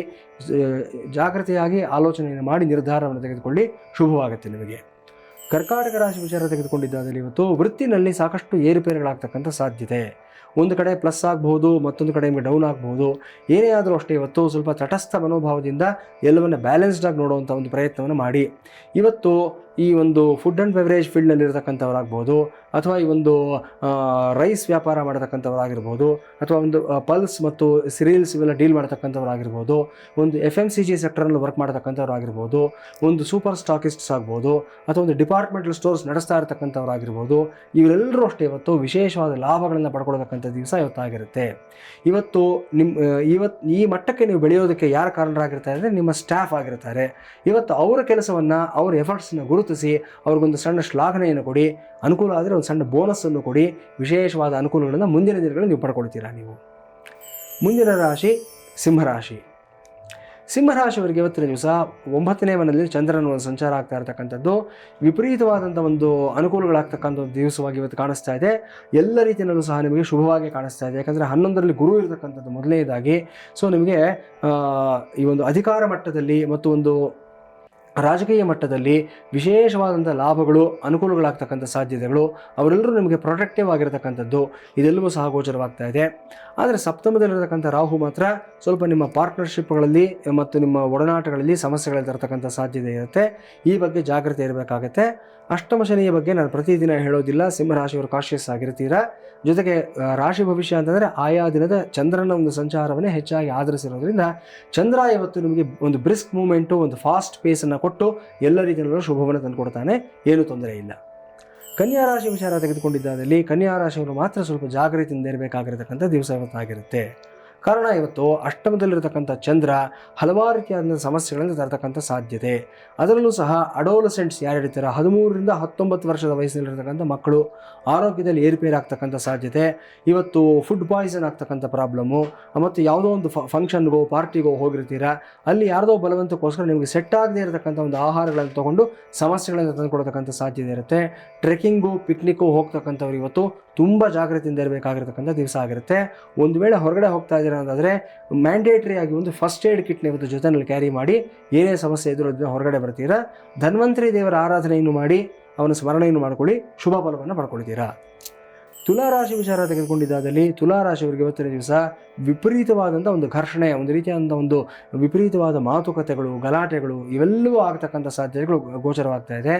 ಜಾಗೃತಿಯಾಗಿ ಆಲೋಚನೆಯನ್ನು ಮಾಡಿ ನಿರ್ಧಾರವನ್ನು ತೆಗೆದುಕೊಳ್ಳಿ, ಶುಭವಾಗುತ್ತೆ ನಿಮಗೆ. ಕರ್ಕಾಟಕ ರಾಶಿ ವಿಚಾರ ತೆಗೆದುಕೊಂಡಿದ್ದಾದಲ್ಲಿ ಇವತ್ತು ವೃತ್ತಿನಲ್ಲಿ ಸಾಕಷ್ಟು ಏರುಪೇರುಗಳಾಗ್ತಕ್ಕಂಥ ಸಾಧ್ಯತೆ. ಒಂದು ಕಡೆ ಪ್ಲಸ್ ಆಗ್ಬೋದು, ಮತ್ತೊಂದು ಕಡೆ ನಿಮಗೆ ಡೌನ್ ಆಗ್ಬೋದು. ಏನೇ ಆದರೂ ಅಷ್ಟೇ ಇವತ್ತು ಸ್ವಲ್ಪ ತಟಸ್ಥ ಮನೋಭಾವದಿಂದ ಎಲ್ಲವನ್ನು ಬ್ಯಾಲೆನ್ಸ್ಡಾಗಿ ನೋಡುವಂಥ ಒಂದು ಪ್ರಯತ್ನವನ್ನು ಮಾಡಿ. ಇವತ್ತು ಈ ಒಂದು ಫುಡ್ ಆ್ಯಂಡ್ ಬೆವರೇಜ್ ಫೀಲ್ಡ್ನಲ್ಲಿರ್ತಕ್ಕಂಥವ್ರಾಗ್ಬೋದು, ಅಥವಾ ಈ ಒಂದು ರೈಸ್ ವ್ಯಾಪಾರ ಮಾಡತಕ್ಕಂಥವ್ರಾಗಿರ್ಬೋದು, ಅಥವಾ ಒಂದು ಪಲ್ಸ್ ಮತ್ತು ಸಿರಿಯಲ್ಸ್ ಇವೆಲ್ಲ ಡೀಲ್ ಮಾಡತಕ್ಕಂಥವ್ರಾಗಿರ್ಬೋದು, ಒಂದು FMCG ಸೆಕ್ಟರ್ನಲ್ಲಿ ವರ್ಕ್ ಮಾಡತಕ್ಕಂಥವ್ರಾಗಿರ್ಬೋದು, ಒಂದು ಸೂಪರ್ ಸ್ಟಾಕಿಸ್ಟ್ಸ್ ಆಗ್ಬೋದು, ಅಥವಾ ಒಂದು ಡಿಪಾರ್ಟ್ಮೆಂಟಲ್ ಸ್ಟೋರ್ಸ್ ನಡೆಸ್ತಾ ಇರತಕ್ಕಂಥವ್ರಾಗಿರ್ಬೋದು, ಇವರೆಲ್ಲರೂ ಅಷ್ಟೇ ಇವತ್ತು ವಿಶೇಷವಾದ ಲಾಭಗಳನ್ನು ಪಡ್ಕೊಳ್ತಕ್ಕಂಥ ದಿವಸ ಇವತ್ತಾಗಿರುತ್ತೆ. ಇವತ್ತು ಈ ಮಟ್ಟಕ್ಕೆ ನೀವು ಬೆಳೆಯೋದಕ್ಕೆ ಯಾರು ಕಾರಣರಾಗಿರ್ತಾರೆ ಅಂದರೆ ನಿಮ್ಮ ಸ್ಟಾಫ್ ಆಗಿರ್ತಾರೆ. ಇವತ್ತು ಅವರ ಕೆಲಸವನ್ನು, ಅವರ ಎಫರ್ಟ್ಸನ್ನು ಗುರುತಿಸಿ ಅವ್ರಿಗೊಂದು ಸಣ್ಣ ಶ್ಲಾಘನೆಯನ್ನು ಕೊಡಿ. ಅನುಕೂಲ ಆದರೆ ಒಂದು ಸಣ್ಣ ಬೋನಸ್ಸನ್ನು ಕೊಡಿ. ವಿಶೇಷವಾದ ಅನುಕೂಲಗಳನ್ನು ಮುಂದಿನ ದಿನಗಳಲ್ಲಿ ನೀವು ಪಡ್ಕೊಳ್ತೀರಾ ನೀವು. ಮುಂದಿನ ರಾಶಿ ಸಿಂಹರಾಶಿ. ಸಿಂಹರಾಶಿಯವರಿಗೆ ಇವತ್ತಿನ ದಿವಸ 9ನೇ ಮನೆಯಲ್ಲಿ ಚಂದ್ರನ ಒಂದು ಸಂಚಾರ ಆಗ್ತಾ ಇರತಕ್ಕಂಥದ್ದು ವಿಪರೀತವಾದಂಥ ಒಂದು ಅನುಕೂಲಗಳಾಗ್ತಕ್ಕಂಥ ಒಂದು ದಿವಸವಾಗಿ ಇವತ್ತು ಕಾಣಿಸ್ತಾ ಇದೆ. ಎಲ್ಲ ರೀತಿಯಲ್ಲೂ ಸಹ ನಿಮಗೆ ಶುಭವಾಗಿ ಕಾಣಿಸ್ತಾ ಇದೆ. ಯಾಕಂದರೆ 11ರಲ್ಲಿ ಗುರು ಇರತಕ್ಕಂಥದ್ದು ಮೊದಲನೇದಾಗಿ. ಸೊ ನಿಮಗೆ ಈ ಒಂದು ಅಧಿಕಾರ ಮಟ್ಟದಲ್ಲಿ ಮತ್ತು ಒಂದು ರಾಜಕೀಯ ಮಟ್ಟದಲ್ಲಿ ವಿಶೇಷವಾದಂಥ ಲಾಭಗಳು, ಅನುಕೂಲಗಳಾಗ್ತಕ್ಕಂಥ ಸಾಧ್ಯತೆಗಳು, ಅವರೆಲ್ಲರೂ ನಿಮಗೆ ಪ್ರೊಟೆಕ್ಟಿವ್ ಆಗಿರತಕ್ಕಂಥದ್ದು ಇದೆಲ್ಲವೂ ಸಹ ಗೋಚರವಾಗ್ತಾ ಇದೆ. ಆದರೆ ಸಪ್ತಮದಲ್ಲಿರತಕ್ಕಂಥ ರಾಹು ಮಾತ್ರ ಸ್ವಲ್ಪ ನಿಮ್ಮ ಪಾರ್ಟ್ನರ್ಶಿಪ್ಗಳಲ್ಲಿ ಮತ್ತು ನಿಮ್ಮ ಒಡನಾಟಗಳಲ್ಲಿ ಸಮಸ್ಯೆಗಳು ತರತಕ್ಕಂಥ ಸಾಧ್ಯತೆ ಇರುತ್ತೆ. ಈ ಬಗ್ಗೆ ಜಾಗ್ರತೆ ಇರಬೇಕಾಗತ್ತೆ. ಅಷ್ಟಮ ಶನಿಯ ಬಗ್ಗೆ ನಾನು ಪ್ರತಿದಿನ ಹೇಳೋದಿಲ್ಲ, ಸಿಂಹರಾಶಿಯವರು ಕಾಶಿಯಸ್ ಆಗಿರ್ತೀರಾ. ಜೊತೆಗೆ ರಾಶಿ ಭವಿಷ್ಯ ಅಂತಂದರೆ ಆಯಾ ದಿನದ ಚಂದ್ರನ ಒಂದು ಸಂಚಾರವನ್ನೇ ಹೆಚ್ಚಾಗಿ ಆಧರಿಸಿರೋದ್ರಿಂದ ಚಂದ್ರ ಇವತ್ತು ನಿಮಗೆ ಒಂದು ಬ್ರಿಸ್ಕ್ ಮೂಮೆಂಟು, ಒಂದು ಫಾಸ್ಟ್ ಪೇಸನ್ನು ಕೊಟ್ಟು ಎಲ್ಲ ರೀತಿಯಲ್ಲೂ ಶುಭವನ್ನು ತಂದುಕೊಡ್ತಾನೆ, ಏನೂ ತೊಂದರೆ ಇಲ್ಲ. ಕನ್ಯಾ ರಾಶಿ ವಿಚಾರ ತೆಗೆದುಕೊಂಡಿದ್ದಾದಲ್ಲಿ ಕನ್ಯಾ ರಾಶಿಯವರು ಮಾತ್ರ ಸ್ವಲ್ಪ ಜಾಗೃತಿಯಿಂದ ಇರಬೇಕಾಗಿರತಕ್ಕಂಥ ದಿವಸ ಇವತ್ತಾಗಿರುತ್ತೆ. ಕಾರಣ ಇವತ್ತು ಅಷ್ಟಮದಲ್ಲಿರತಕ್ಕಂಥ ಚಂದ್ರ ಹಲವಾರು ರೀತಿಯಾದ ಸಮಸ್ಯೆಗಳನ್ನು ತರತಕ್ಕಂಥ ಸಾಧ್ಯತೆ. ಅದರಲ್ಲೂ ಸಹ ಅಡೋಲಸೆಂಟ್ಸ್ ಯಾರಿರ್ತಾರೆ, 13ರಿಂದ 19 ವರ್ಷದ ವಯಸ್ಸಿನಲ್ಲಿರ್ತಕ್ಕಂಥ ಮಕ್ಕಳು ಆರೋಗ್ಯದಲ್ಲಿ ಏರುಪೇರಾಗ್ತಕ್ಕಂಥ ಸಾಧ್ಯತೆ. ಇವತ್ತು ಫುಡ್ ಪಾಯ್ಸನ್ ಆಗ್ತಕ್ಕಂಥ ಪ್ರಾಬ್ಲಮ್ಮು, ಮತ್ತು ಯಾವುದೋ ಒಂದು ಫಂಕ್ಷನ್ಗೋ ಪಾರ್ಟಿಗೋ ಹೋಗಿರ್ತೀರಾ, ಅಲ್ಲಿ ಯಾರ್ದೋ ಬಲವಂತಕ್ಕೋಸ್ಕರ ನಿಮಗೆ ಸೆಟ್ ಆಗದೇ ಇರತಕ್ಕಂಥ ಒಂದು ಆಹಾರಗಳನ್ನು ತೊಗೊಂಡು ಸಮಸ್ಯೆಗಳನ್ನು ತಂದುಕೊಡ್ತಕ್ಕಂಥ ಸಾಧ್ಯತೆ ಇರುತ್ತೆ. ಟ್ರೆಕ್ಕಿಂಗು, ಪಿಕ್ನಿಕ್ಕು ಹೋಗ್ತಕ್ಕಂಥವ್ರು ಇವತ್ತು ತುಂಬ ಜಾಗೃತಿಯಿಂದ ಇರಬೇಕಾಗಿರ್ತಕ್ಕಂಥ ದಿವಸ ಆಗಿರುತ್ತೆ. ಒಂದು ವೇಳೆ ಹೊರಗಡೆ ಹೋಗ್ತಾ ಇದ್ದೀರಾ ಅಂತಂದರೆ ಮ್ಯಾಂಡೇಟ್ರಿ ಆಗಿ ಒಂದು ಫಸ್ಟ್ ಏಡ್ ಕಿಟ್ನ ಇವತ್ತು ಜೊತೆಯಲ್ಲಿ ಕ್ಯಾರಿ ಮಾಡಿ, ಏನೇ ಸಮಸ್ಯೆ ಇದ್ರೂ ಅದನ್ನು ಹೊರಗಡೆ ಬರ್ತೀರಾ. ಧನ್ವಂತರಿ ದೇವರ ಆರಾಧನೆಯನ್ನು ಮಾಡಿ ಅವನ ಸ್ಮರಣೆಯನ್ನು ಮಾಡಿಕೊಳ್ಳಿ, ಶುಭ ಫಲವನ್ನು ಪಡ್ಕೊಳ್ತೀರಾ. ತುಲಾರಾಶಿ ವಿಚಾರ ತೆಗೆದುಕೊಂಡಿದ್ದಾದಲ್ಲಿ ತುಲಾರಾಶಿಯವರಿಗೆ ಇವತ್ತಿನ ದಿವಸ ವಿಪರೀತವಾದಂಥ ಒಂದು ಘರ್ಷಣೆ, ಒಂದು ರೀತಿಯಾದಂಥ ಒಂದು ವಿಪರೀತವಾದ ಮಾತುಕತೆಗಳು, ಗಲಾಟೆಗಳು ಇವೆಲ್ಲವೂ ಆಗ್ತಕ್ಕಂಥ ಸಾಧ್ಯತೆಗಳು ಗೋಚರವಾಗ್ತಾ ಇದೆ.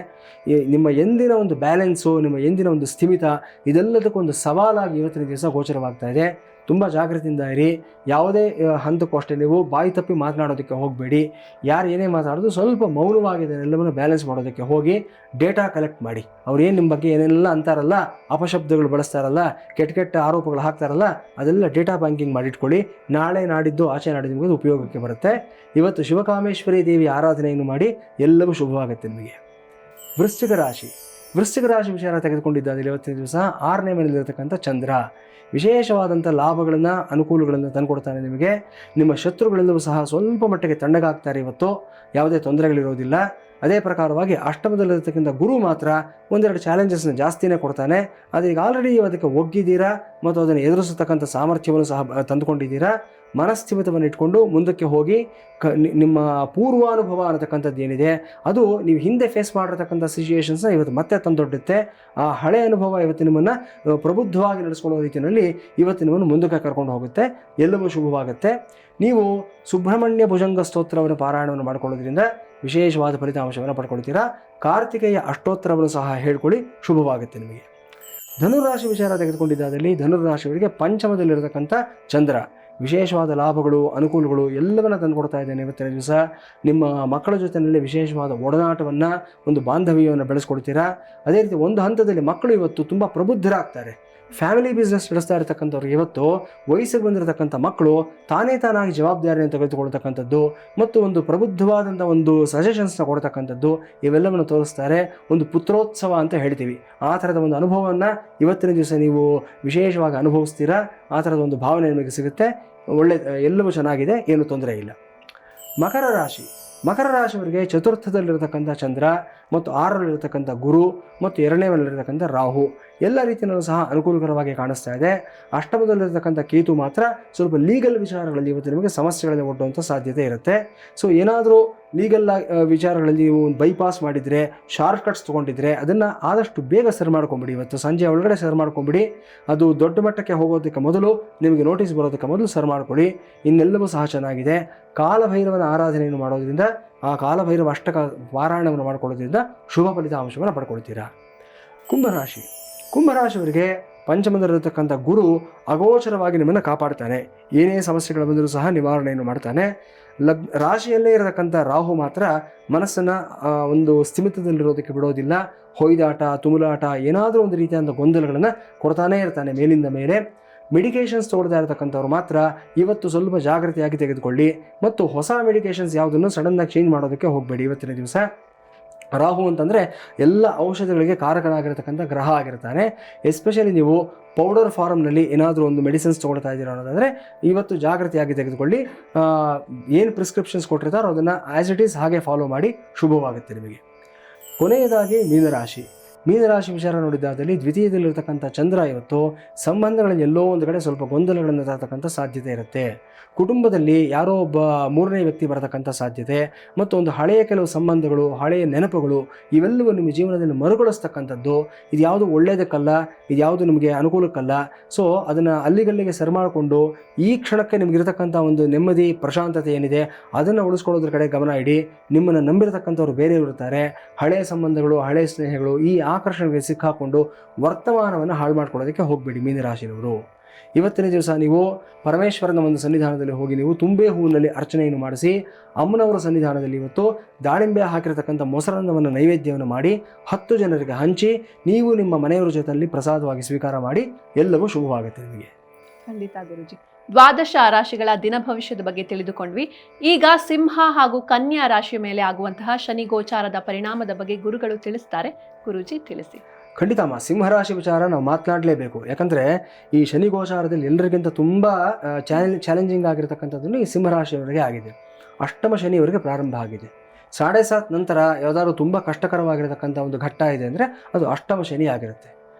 ನಿಮ್ಮ ಎಂದಿನ ಒಂದು ಬ್ಯಾಲೆನ್ಸು, ನಿಮ್ಮ ಎಂದಿನ ಒಂದು ಸ್ಥಿಮಿತ ಇದೆಲ್ಲದಕ್ಕೂ ಒಂದು ಸವಾಲಾಗಿ ಇವತ್ತಿನ ದಿವಸ ಗೋಚರವಾಗ್ತಾ ಇದೆ. ತುಂಬ ಜಾಗೃತಿಯಿಂದ ಇರಿ. ಯಾವುದೇ ಹಂತಕ್ಕೂ ಅಷ್ಟೇ ನೀವು ಬಾಯಿ ತಪ್ಪಿ ಮಾತನಾಡೋದಕ್ಕೆ ಹೋಗಬೇಡಿ. ಯಾರು ಏನೇ ಮಾತಾಡೋದು ಸ್ವಲ್ಪ ಮೌನವಾಗಿದೆ ಎಲ್ಲವನ್ನೂ ಬ್ಯಾಲೆನ್ಸ್ ಮಾಡೋದಕ್ಕೆ ಹೋಗಿ ಡೇಟಾ ಕಲೆಕ್ಟ್ ಮಾಡಿ. ಅವ್ರು ಏನು ನಿಮ್ಮ ಬಗ್ಗೆ ಏನೆಲ್ಲ ಅಂತಾರಲ್ಲ, ಅಪಶಬ್ದಗಳು ಬಳಸ್ತಾರಲ್ಲ, ಕೆಟ್ಟ ಆರೋಪಗಳು ಹಾಕ್ತಾರಲ್ಲ, ಅದೆಲ್ಲ ಡೇಟಾ ಬ್ಯಾಂಕಿಂಗ್ ಮಾಡಿಟ್ಕೊಳ್ಳಿ. ನಾಳೆ ನಾಡಿದ್ದು ಆಚೆ ನಾಡಿದ್ದು ನಿಮಗೆ ಉಪಯೋಗಕ್ಕೆ ಬರುತ್ತೆ. ಇವತ್ತು ಶಿವಕಾಮೇಶ್ವರಿ ದೇವಿ ಆರಾಧನೆಯನ್ನು ಮಾಡಿ, ಎಲ್ಲವೂ ಶುಭವಾಗುತ್ತೆ ನಿಮಗೆ. ವೃಶ್ಚಿಕ ರಾಶಿ ವಿಚಾರ ತೆಗೆದುಕೊಂಡಿದ್ದಾದರೆ ಇವತ್ತಿನ ದಿವಸ 6ನೇ ಮನೆಯಲ್ಲಿರತಕ್ಕಂಥ ಚಂದ್ರ ವಿಶೇಷವಾದಂಥ ಲಾಭಗಳನ್ನು ಅನುಕೂಲಗಳನ್ನು ತಂದುಕೊಡ್ತಾನೆ ನಿಮಗೆ. ನಿಮ್ಮ ಶತ್ರುಗಳೆಲ್ಲವೂ ಸಹ ಸ್ವಲ್ಪ ಮಟ್ಟಿಗೆ ತಣ್ಣಗಾಗ್ತಾರೆ ಇವತ್ತು, ಯಾವುದೇ ತೊಂದರೆಗಳಿರೋದಿಲ್ಲ. ಅದೇ ಪ್ರಕಾರವಾಗಿ ಅಷ್ಟಮದಲ್ಲಿರತಕ್ಕಂಥ ಗುರು ಮಾತ್ರ ಒಂದೆರಡು ಚಾಲೆಂಜಸ್ನ ಜಾಸ್ತಿನೇ ಕೊಡ್ತಾನೆ. ಅದೀಗ ಆಲ್ರೆಡಿ ಅದಕ್ಕೆ ಒಗ್ಗಿದ್ದೀರಾ ಮತ್ತು ಅದನ್ನು ಎದುರಿಸತಕ್ಕಂಥ ಸಾಮರ್ಥ್ಯವನ್ನು ಸಹ ತಂದುಕೊಂಡಿದ್ದೀರಾ. ಮನಸ್ಥಿಮಿತವನ್ನು ಇಟ್ಕೊಂಡು ಮುಂದಕ್ಕೆ ಹೋಗಿ ನಿಮ್ಮ ಪೂರ್ವಾನುಭವ ಅನ್ನತಕ್ಕಂಥದ್ದು ಏನಿದೆ ಅದು ನೀವು ಹಿಂದೆ ಫೇಸ್ ಮಾಡಿರ್ತಕ್ಕಂಥ ಸಿಚುಯೇಷನ್ಸ್ನ ಇವತ್ತು ಮತ್ತೆ ತಂದೊಡ್ಡುತ್ತೆ. ಆ ಹಳೆ ಅನುಭವ ಇವತ್ತು ನಿಮ್ಮನ್ನು ಪ್ರಬುದ್ಧವಾಗಿ ನಡೆಸ್ಕೊಳ್ಳೋ ರೀತಿಯಲ್ಲಿ ಇವತ್ತು ನಿಮ್ಮನ್ನು ಮುಂದಕ್ಕೆ ಕರ್ಕೊಂಡು ಹೋಗುತ್ತೆ. ಎಲ್ಲವೂ ಶುಭವಾಗುತ್ತೆ. ನೀವು ಸುಬ್ರಹ್ಮಣ್ಯ ಭುಜಂಗ ಸ್ತೋತ್ರವನ್ನು ಪಾರಾಯಣವನ್ನು ಮಾಡಿಕೊಳ್ಳೋದ್ರಿಂದ ವಿಶೇಷವಾದ ಫಲಿತಾಂಶವನ್ನು ಪಡ್ಕೊಳ್ತೀರಾ. ಕಾರ್ತಿಕೇಯ ಅಷ್ಟೋತ್ತರವನ್ನು ಸಹ ಹೇಳ್ಕೊಳ್ಳಿ, ಶುಭವಾಗುತ್ತೆ ನಿಮಗೆ. ಧನುರಾಶಿ ವಿಚಾರ ತೆಗೆದುಕೊಂಡಿದ್ದಾದಲ್ಲಿ ಧನುರಾಶಿಯವರಿಗೆ ಪಂಚಮದಲ್ಲಿರತಕ್ಕಂಥ ಚಂದ್ರ ವಿಶೇಷವಾದ ಲಾಭಗಳು ಅನುಕೂಲಗಳು ಎಲ್ಲವನ್ನ ತಂದುಕೊಡ್ತಾ ಇದ್ದೇನೆ ಇವತ್ತಿನ ದಿವಸ. ನಿಮ್ಮ ಮಕ್ಕಳ ಜೊತೆಯಲ್ಲಿ ವಿಶೇಷವಾದ ಒಡನಾಟವನ್ನು, ಒಂದು ಬಾಂಧವ್ಯವನ್ನು ಬೆಳೆಸ್ಕೊಡ್ತೀರಾ. ಅದೇ ರೀತಿ ಒಂದು ಹಂತದಲ್ಲಿ ಮಕ್ಕಳು ಇವತ್ತು ತುಂಬ ಪ್ರಬುದ್ಧರಾಗ್ತಾರೆ. ಫ್ಯಾಮಿಲಿ ಬಿಸ್ನೆಸ್ ನಡೆಸ್ತಾ ಇರತಕ್ಕಂಥವ್ರು ಇವತ್ತು ವಯಸ್ಸಿಗೆ ಬಂದಿರತಕ್ಕಂಥ ಮಕ್ಕಳು ತಾನಾಗಿ ಜವಾಬ್ದಾರಿಯನ್ನು ತೆಗೆದುಕೊಳ್ತಕ್ಕಂಥದ್ದು ಮತ್ತು ಒಂದು ಪ್ರಬುದ್ಧವಾದಂಥ ಒಂದು ಸಜೆಷನ್ಸ್ನ ಕೊಡ್ತಕ್ಕಂಥದ್ದು ಇವೆಲ್ಲವನ್ನು ತೋರಿಸ್ತಾರೆ. ಒಂದು ಪುತ್ರೋತ್ಸವ ಅಂತ ಹೇಳ್ತೀವಿ. ಆ ಥರದ ಒಂದು ಅನುಭವವನ್ನು ಇವತ್ತಿನ ದಿವಸ ನೀವು ವಿಶೇಷವಾಗಿ ಅನುಭವಿಸ್ತೀರಾ. ಆ ಥರದ ಒಂದು ಭಾವನೆ ನಿಮಗೆ ಸಿಗುತ್ತೆ. ಒಳ್ಳೆ ಎಲ್ಲವೂ ಚೆನ್ನಾಗಿದೆ, ಏನು ತೊಂದರೆ ಇಲ್ಲ. ಮಕರ ರಾಶಿಯವರಿಗೆ ಚತುರ್ಥದಲ್ಲಿರತಕ್ಕಂಥ ಚಂದ್ರ ಮತ್ತು 6ರಲ್ಲಿರತಕ್ಕಂಥ ಗುರು ಮತ್ತು 2ನೇವಲ್ಲಿರತಕ್ಕಂಥ ರಾಹು ಎಲ್ಲ ರೀತಿಯಲ್ಲೂ ಸಹ ಅನುಕೂಲಕರವಾಗಿ ಕಾಣಿಸ್ತಾ ಇದೆ. ಅಷ್ಟಮದಲ್ಲಿರತಕ್ಕಂಥ ಕೇತು ಮಾತ್ರ ಸ್ವಲ್ಪ ಲೀಗಲ್ ವಿಚಾರಗಳಲ್ಲಿ ಇವತ್ತು ನಿಮಗೆ ಸಮಸ್ಯೆಗಳನ್ನು ಒಡ್ಡುವಂಥ ಸಾಧ್ಯತೆ ಇರುತ್ತೆ. ಸೊ ಏನಾದರೂ ಲೀಗಲ್ ವಿಚಾರಗಳಲ್ಲಿ ನೀವು ಬೈಪಾಸ್ ಮಾಡಿದರೆ, ಶಾರ್ಟ್ ಕಟ್ಸ್ ತೊಗೊಂಡಿದ್ರೆ ಅದನ್ನು ಆದಷ್ಟು ಬೇಗ ಸರಿ ಮಾಡ್ಕೊಂಬಿಡಿ. ಇವತ್ತು ಸಂಜೆ ಒಳಗಡೆ ಸರಿ ಮಾಡ್ಕೊಂಬಿಡಿ. ಅದು ದೊಡ್ಡ ಮಟ್ಟಕ್ಕೆ ಹೋಗೋದಕ್ಕೆ ಮೊದಲು, ನಿಮಗೆ ನೋಟಿಸ್ ಬರೋದಕ್ಕೆ ಮೊದಲು ಸರಿ ಮಾಡ್ಕೊಳ್ಳಿ. ಇನ್ನೆಲ್ಲವೂ ಸಹ ಚೆನ್ನಾಗಿದೆ. ಕಾಲಭೈರವನ ಆರಾಧನೆಯನ್ನು ಮಾಡೋದ್ರಿಂದ, ಆ ಕಾಲಭೈರವ ಅಷ್ಟಕ ಪಾರಾಯಣವನ್ನು ಮಾಡಿಕೊಳ್ಳೋದ್ರಿಂದ ಶುಭ ಫಲಿತಾಂಶವನ್ನು ಪಡ್ಕೊಳ್ತೀರಾ. ಕುಂಭರಾಶಿಯವರಿಗೆ ಪಂಚಮದಲ್ಲಿರತಕ್ಕಂಥ ಗುರು ಅಗೋಚರವಾಗಿ ನಿಮ್ಮನ್ನು ಕಾಪಾಡ್ತಾನೆ. ಏನೇ ಸಮಸ್ಯೆಗಳು ಬಂದರೂ ಸಹ ನಿವಾರಣೆಯನ್ನು ಮಾಡ್ತಾನೆ. ರಾಶಿಯಲ್ಲೇ ಇರತಕ್ಕಂಥ ರಾಹು ಮಾತ್ರ ಮನಸ್ಸನ್ನು ಒಂದು ಸ್ಥಿಮಿತದಲ್ಲಿರೋದಕ್ಕೆ ಬಿಡೋದಿಲ್ಲ. ಹೊಯ್ದಾಟ, ತುಮುಲಾಟ, ಏನಾದರೂ ಒಂದು ರೀತಿಯಾದ ಗೊಂದಲಗಳನ್ನು ಕೊಡ್ತಾನೇ ಇರ್ತಾನೆ ಮೇಲಿಂದ ಮೇಲೆ. ಮೆಡಿಕೇಷನ್ಸ್ ತೊಗೊಳ್ತಾ ಇರತಕ್ಕಂಥವ್ರು ಮಾತ್ರ ಇವತ್ತು ಸ್ವಲ್ಪ ಜಾಗೃತಿಯಾಗಿ ತೆಗೆದುಕೊಳ್ಳಿ ಮತ್ತು ಹೊಸ ಮೆಡಿಕೇಷನ್ಸ್ ಯಾವುದನ್ನು ಸಡನ್ನಾಗಿ ಚೇಂಜ್ ಮಾಡೋದಕ್ಕೆ ಹೋಗಬೇಡಿ ಇವತ್ತಿನ ದಿವಸ. ರಾಹು ಅಂತಂದರೆ ಎಲ್ಲ ಔಷಧಿಗಳಿಗೆ ಕಾರಕನಾಗಿರತಕ್ಕಂಥ ಗ್ರಹ ಆಗಿರ್ತಾನೆ. ಎಸ್ಪೆಷಲಿ ನೀವು ಪೌಡರ್ ಫಾರ್ಮ್ನಲ್ಲಿ ಏನಾದರೂ ಒಂದು ಮೆಡಿಸಿನ್ಸ್ ತೊಗೊಳ್ತಾ ಇದ್ದೀರೋ ಅನ್ನೋದಾದರೆ ಇವತ್ತು ಜಾಗೃತಿಯಾಗಿ ತೆಗೆದುಕೊಳ್ಳಿ. ಏನು ಪ್ರಿಸ್ಕ್ರಿಪ್ಷನ್ಸ್ ಕೊಟ್ಟಿರ್ತಾರೋ ಅದನ್ನು ಆ್ಯಸ್ ಇಟ್ ಈಸ್ ಹಾಗೆ ಫಾಲೋ ಮಾಡಿ, ಶುಭವಾಗುತ್ತೆ ನಿಮಗೆ. ಕೊನೆಯದಾಗಿ ಮೀನರಾಶಿ ವಿಚಾರ ನೋಡಿದ್ದಾದಲ್ಲಿ ದ್ವಿತೀಯದಲ್ಲಿರ್ತಕ್ಕಂಥ ಚಂದ್ರ ಇವತ್ತು ಸಂಬಂಧಗಳಲ್ಲಿ ಎಲ್ಲೋ ಒಂದು ಕಡೆ ಸ್ವಲ್ಪ ಗೊಂದಲಗಳನ್ನು ತರತಕ್ಕಂಥ ಸಾಧ್ಯತೆ ಇರುತ್ತೆ. ಕುಟುಂಬದಲ್ಲಿ ಯಾರೋ ಒಬ್ಬ 3ನೇ ವ್ಯಕ್ತಿ ಬರತಕ್ಕಂಥ ಸಾಧ್ಯತೆ ಮತ್ತು ಒಂದು ಹಳೆಯ ಕೆಲವು ಸಂಬಂಧಗಳು, ಹಳೆಯ ನೆನಪುಗಳು ಇವೆಲ್ಲವೂ ನಿಮ್ಮ ಜೀವನದಲ್ಲಿ ಮರುಗೊಳಿಸ್ತಕ್ಕಂಥದ್ದು. ಇದು ಯಾವುದು ಒಳ್ಳೆಯದಕ್ಕಲ್ಲ, ಇದು ಯಾವುದು ನಿಮಗೆ ಅನುಕೂಲಕ್ಕಲ್ಲ. ಸೊ ಅದನ್ನು ಅಲ್ಲಿಗಲ್ಲಿಗೆ ಸರಿ ಮಾಡಿಕೊಂಡು ಈ ಕ್ಷಣಕ್ಕೆ ನಿಮಗಿರತಕ್ಕಂಥ ಒಂದು ನೆಮ್ಮದಿ ಪ್ರಶಾಂತತೆ ಏನಿದೆ ಅದನ್ನು ಉಳಿಸ್ಕೊಳ್ಳೋದ್ರ ಕಡೆ ಗಮನ ಇಡಿ. ನಿಮ್ಮನ್ನು ನಂಬಿರತಕ್ಕಂಥವ್ರು ಬೇರೆಯವರು ಇರ್ತಾರೆ. ಹಳೆಯ ಸಂಬಂಧಗಳು, ಹಳೆಯ ಸ್ನೇಹಗಳು ಈ ಆಕರ್ಷಣೆಗೆ ಸಿಕ್ಕಾಕೊಂಡು ವರ್ತಮಾನವನ್ನು ಹಾಳು ಮಾಡ್ಕೊಳ್ಳೋದಕ್ಕೆ ಹೋಗಬೇಡಿ ಮೀನರಾಶಿನವರು. ಇವತ್ತಿನ ದಿವಸ ನೀವು ಪರಮೇಶ್ವರನ ಒಂದು ಸನ್ನಿಧಾನದಲ್ಲಿ ಹೋಗಿ ನೀವು ತುಂಬೆ ಹೂವಿನಲ್ಲಿ ಅರ್ಚನೆಯನ್ನು ಮಾಡಿಸಿ, ಅಮ್ಮನವರ ಸನ್ನಿಧಾನದಲ್ಲಿ ಇವತ್ತು ದಾಳಿಂಬೆ ಹಾಕಿರತಕ್ಕಂಥ ಮೊಸರನ್ನವನ್ನು ನೈವೇದ್ಯವನ್ನು ಮಾಡಿ 10 ಜನರಿಗೆ ಹಂಚಿ ನೀವು ನಿಮ್ಮ ಮನೆಯವರ ಜೊತೆಯಲ್ಲಿ ಪ್ರಸಾದವಾಗಿ ಸ್ವೀಕಾರ ಮಾಡಿ. ಎಲ್ಲವೂ ಶುಭವಾಗುತ್ತೆ ನಿಮಗೆ. ಖಂಡಿತ ಗುರುಜಿ. ದ್ವಾದಶ ರಾಶಿಗಳ ದಿನ ಭವಿಷ್ಯದ ಬಗ್ಗೆ ತಿಳಿದುಕೊಂಡ್ವಿ. ಈಗ ಸಿಂಹ ಹಾಗೂ ಕನ್ಯಾ ರಾಶಿಯ ಮೇಲೆ ಆಗುವಂತಹ ಶನಿ ಗೋಚಾರದ ಪರಿಣಾಮದ ಬಗ್ಗೆ ಗುರುಗಳು ತಿಳಿಸ್ತಾರೆ. ಗುರುಜಿ ತಿಳಿಸಿ. ಖಂಡಿತಮ್ಮ, ಸಿಂಹರಾಶಿ ವಿಚಾರ ನಾವು ಮಾತನಾಡಲೇಬೇಕು. ಯಾಕಂದರೆ ಈ ಶನಿ ಗೋಚಾರದಲ್ಲಿ ಎಲ್ಲರಿಗಿಂತ ತುಂಬ ಚಾಲೆಂಜಿಂಗ್ ಆಗಿರತಕ್ಕಂಥದ್ದು ಈ ಸಿಂಹರಾಶಿಯವರಿಗೆ ಆಗಿದೆ. ಅಷ್ಟಮ ಶನಿಯವರಿಗೆ ಪ್ರಾರಂಭ ಆಗಿದೆ. 7.5 ನಂತರ ಯಾವುದಾದ್ರು ತುಂಬ ಕಷ್ಟಕರವಾಗಿರತಕ್ಕಂಥ ಒಂದು ಘಟ್ಟ ಇದೆ ಅಂದರೆ ಅದು ಅಷ್ಟಮ ಶನಿ ಆಗಿರುತ್ತೆ.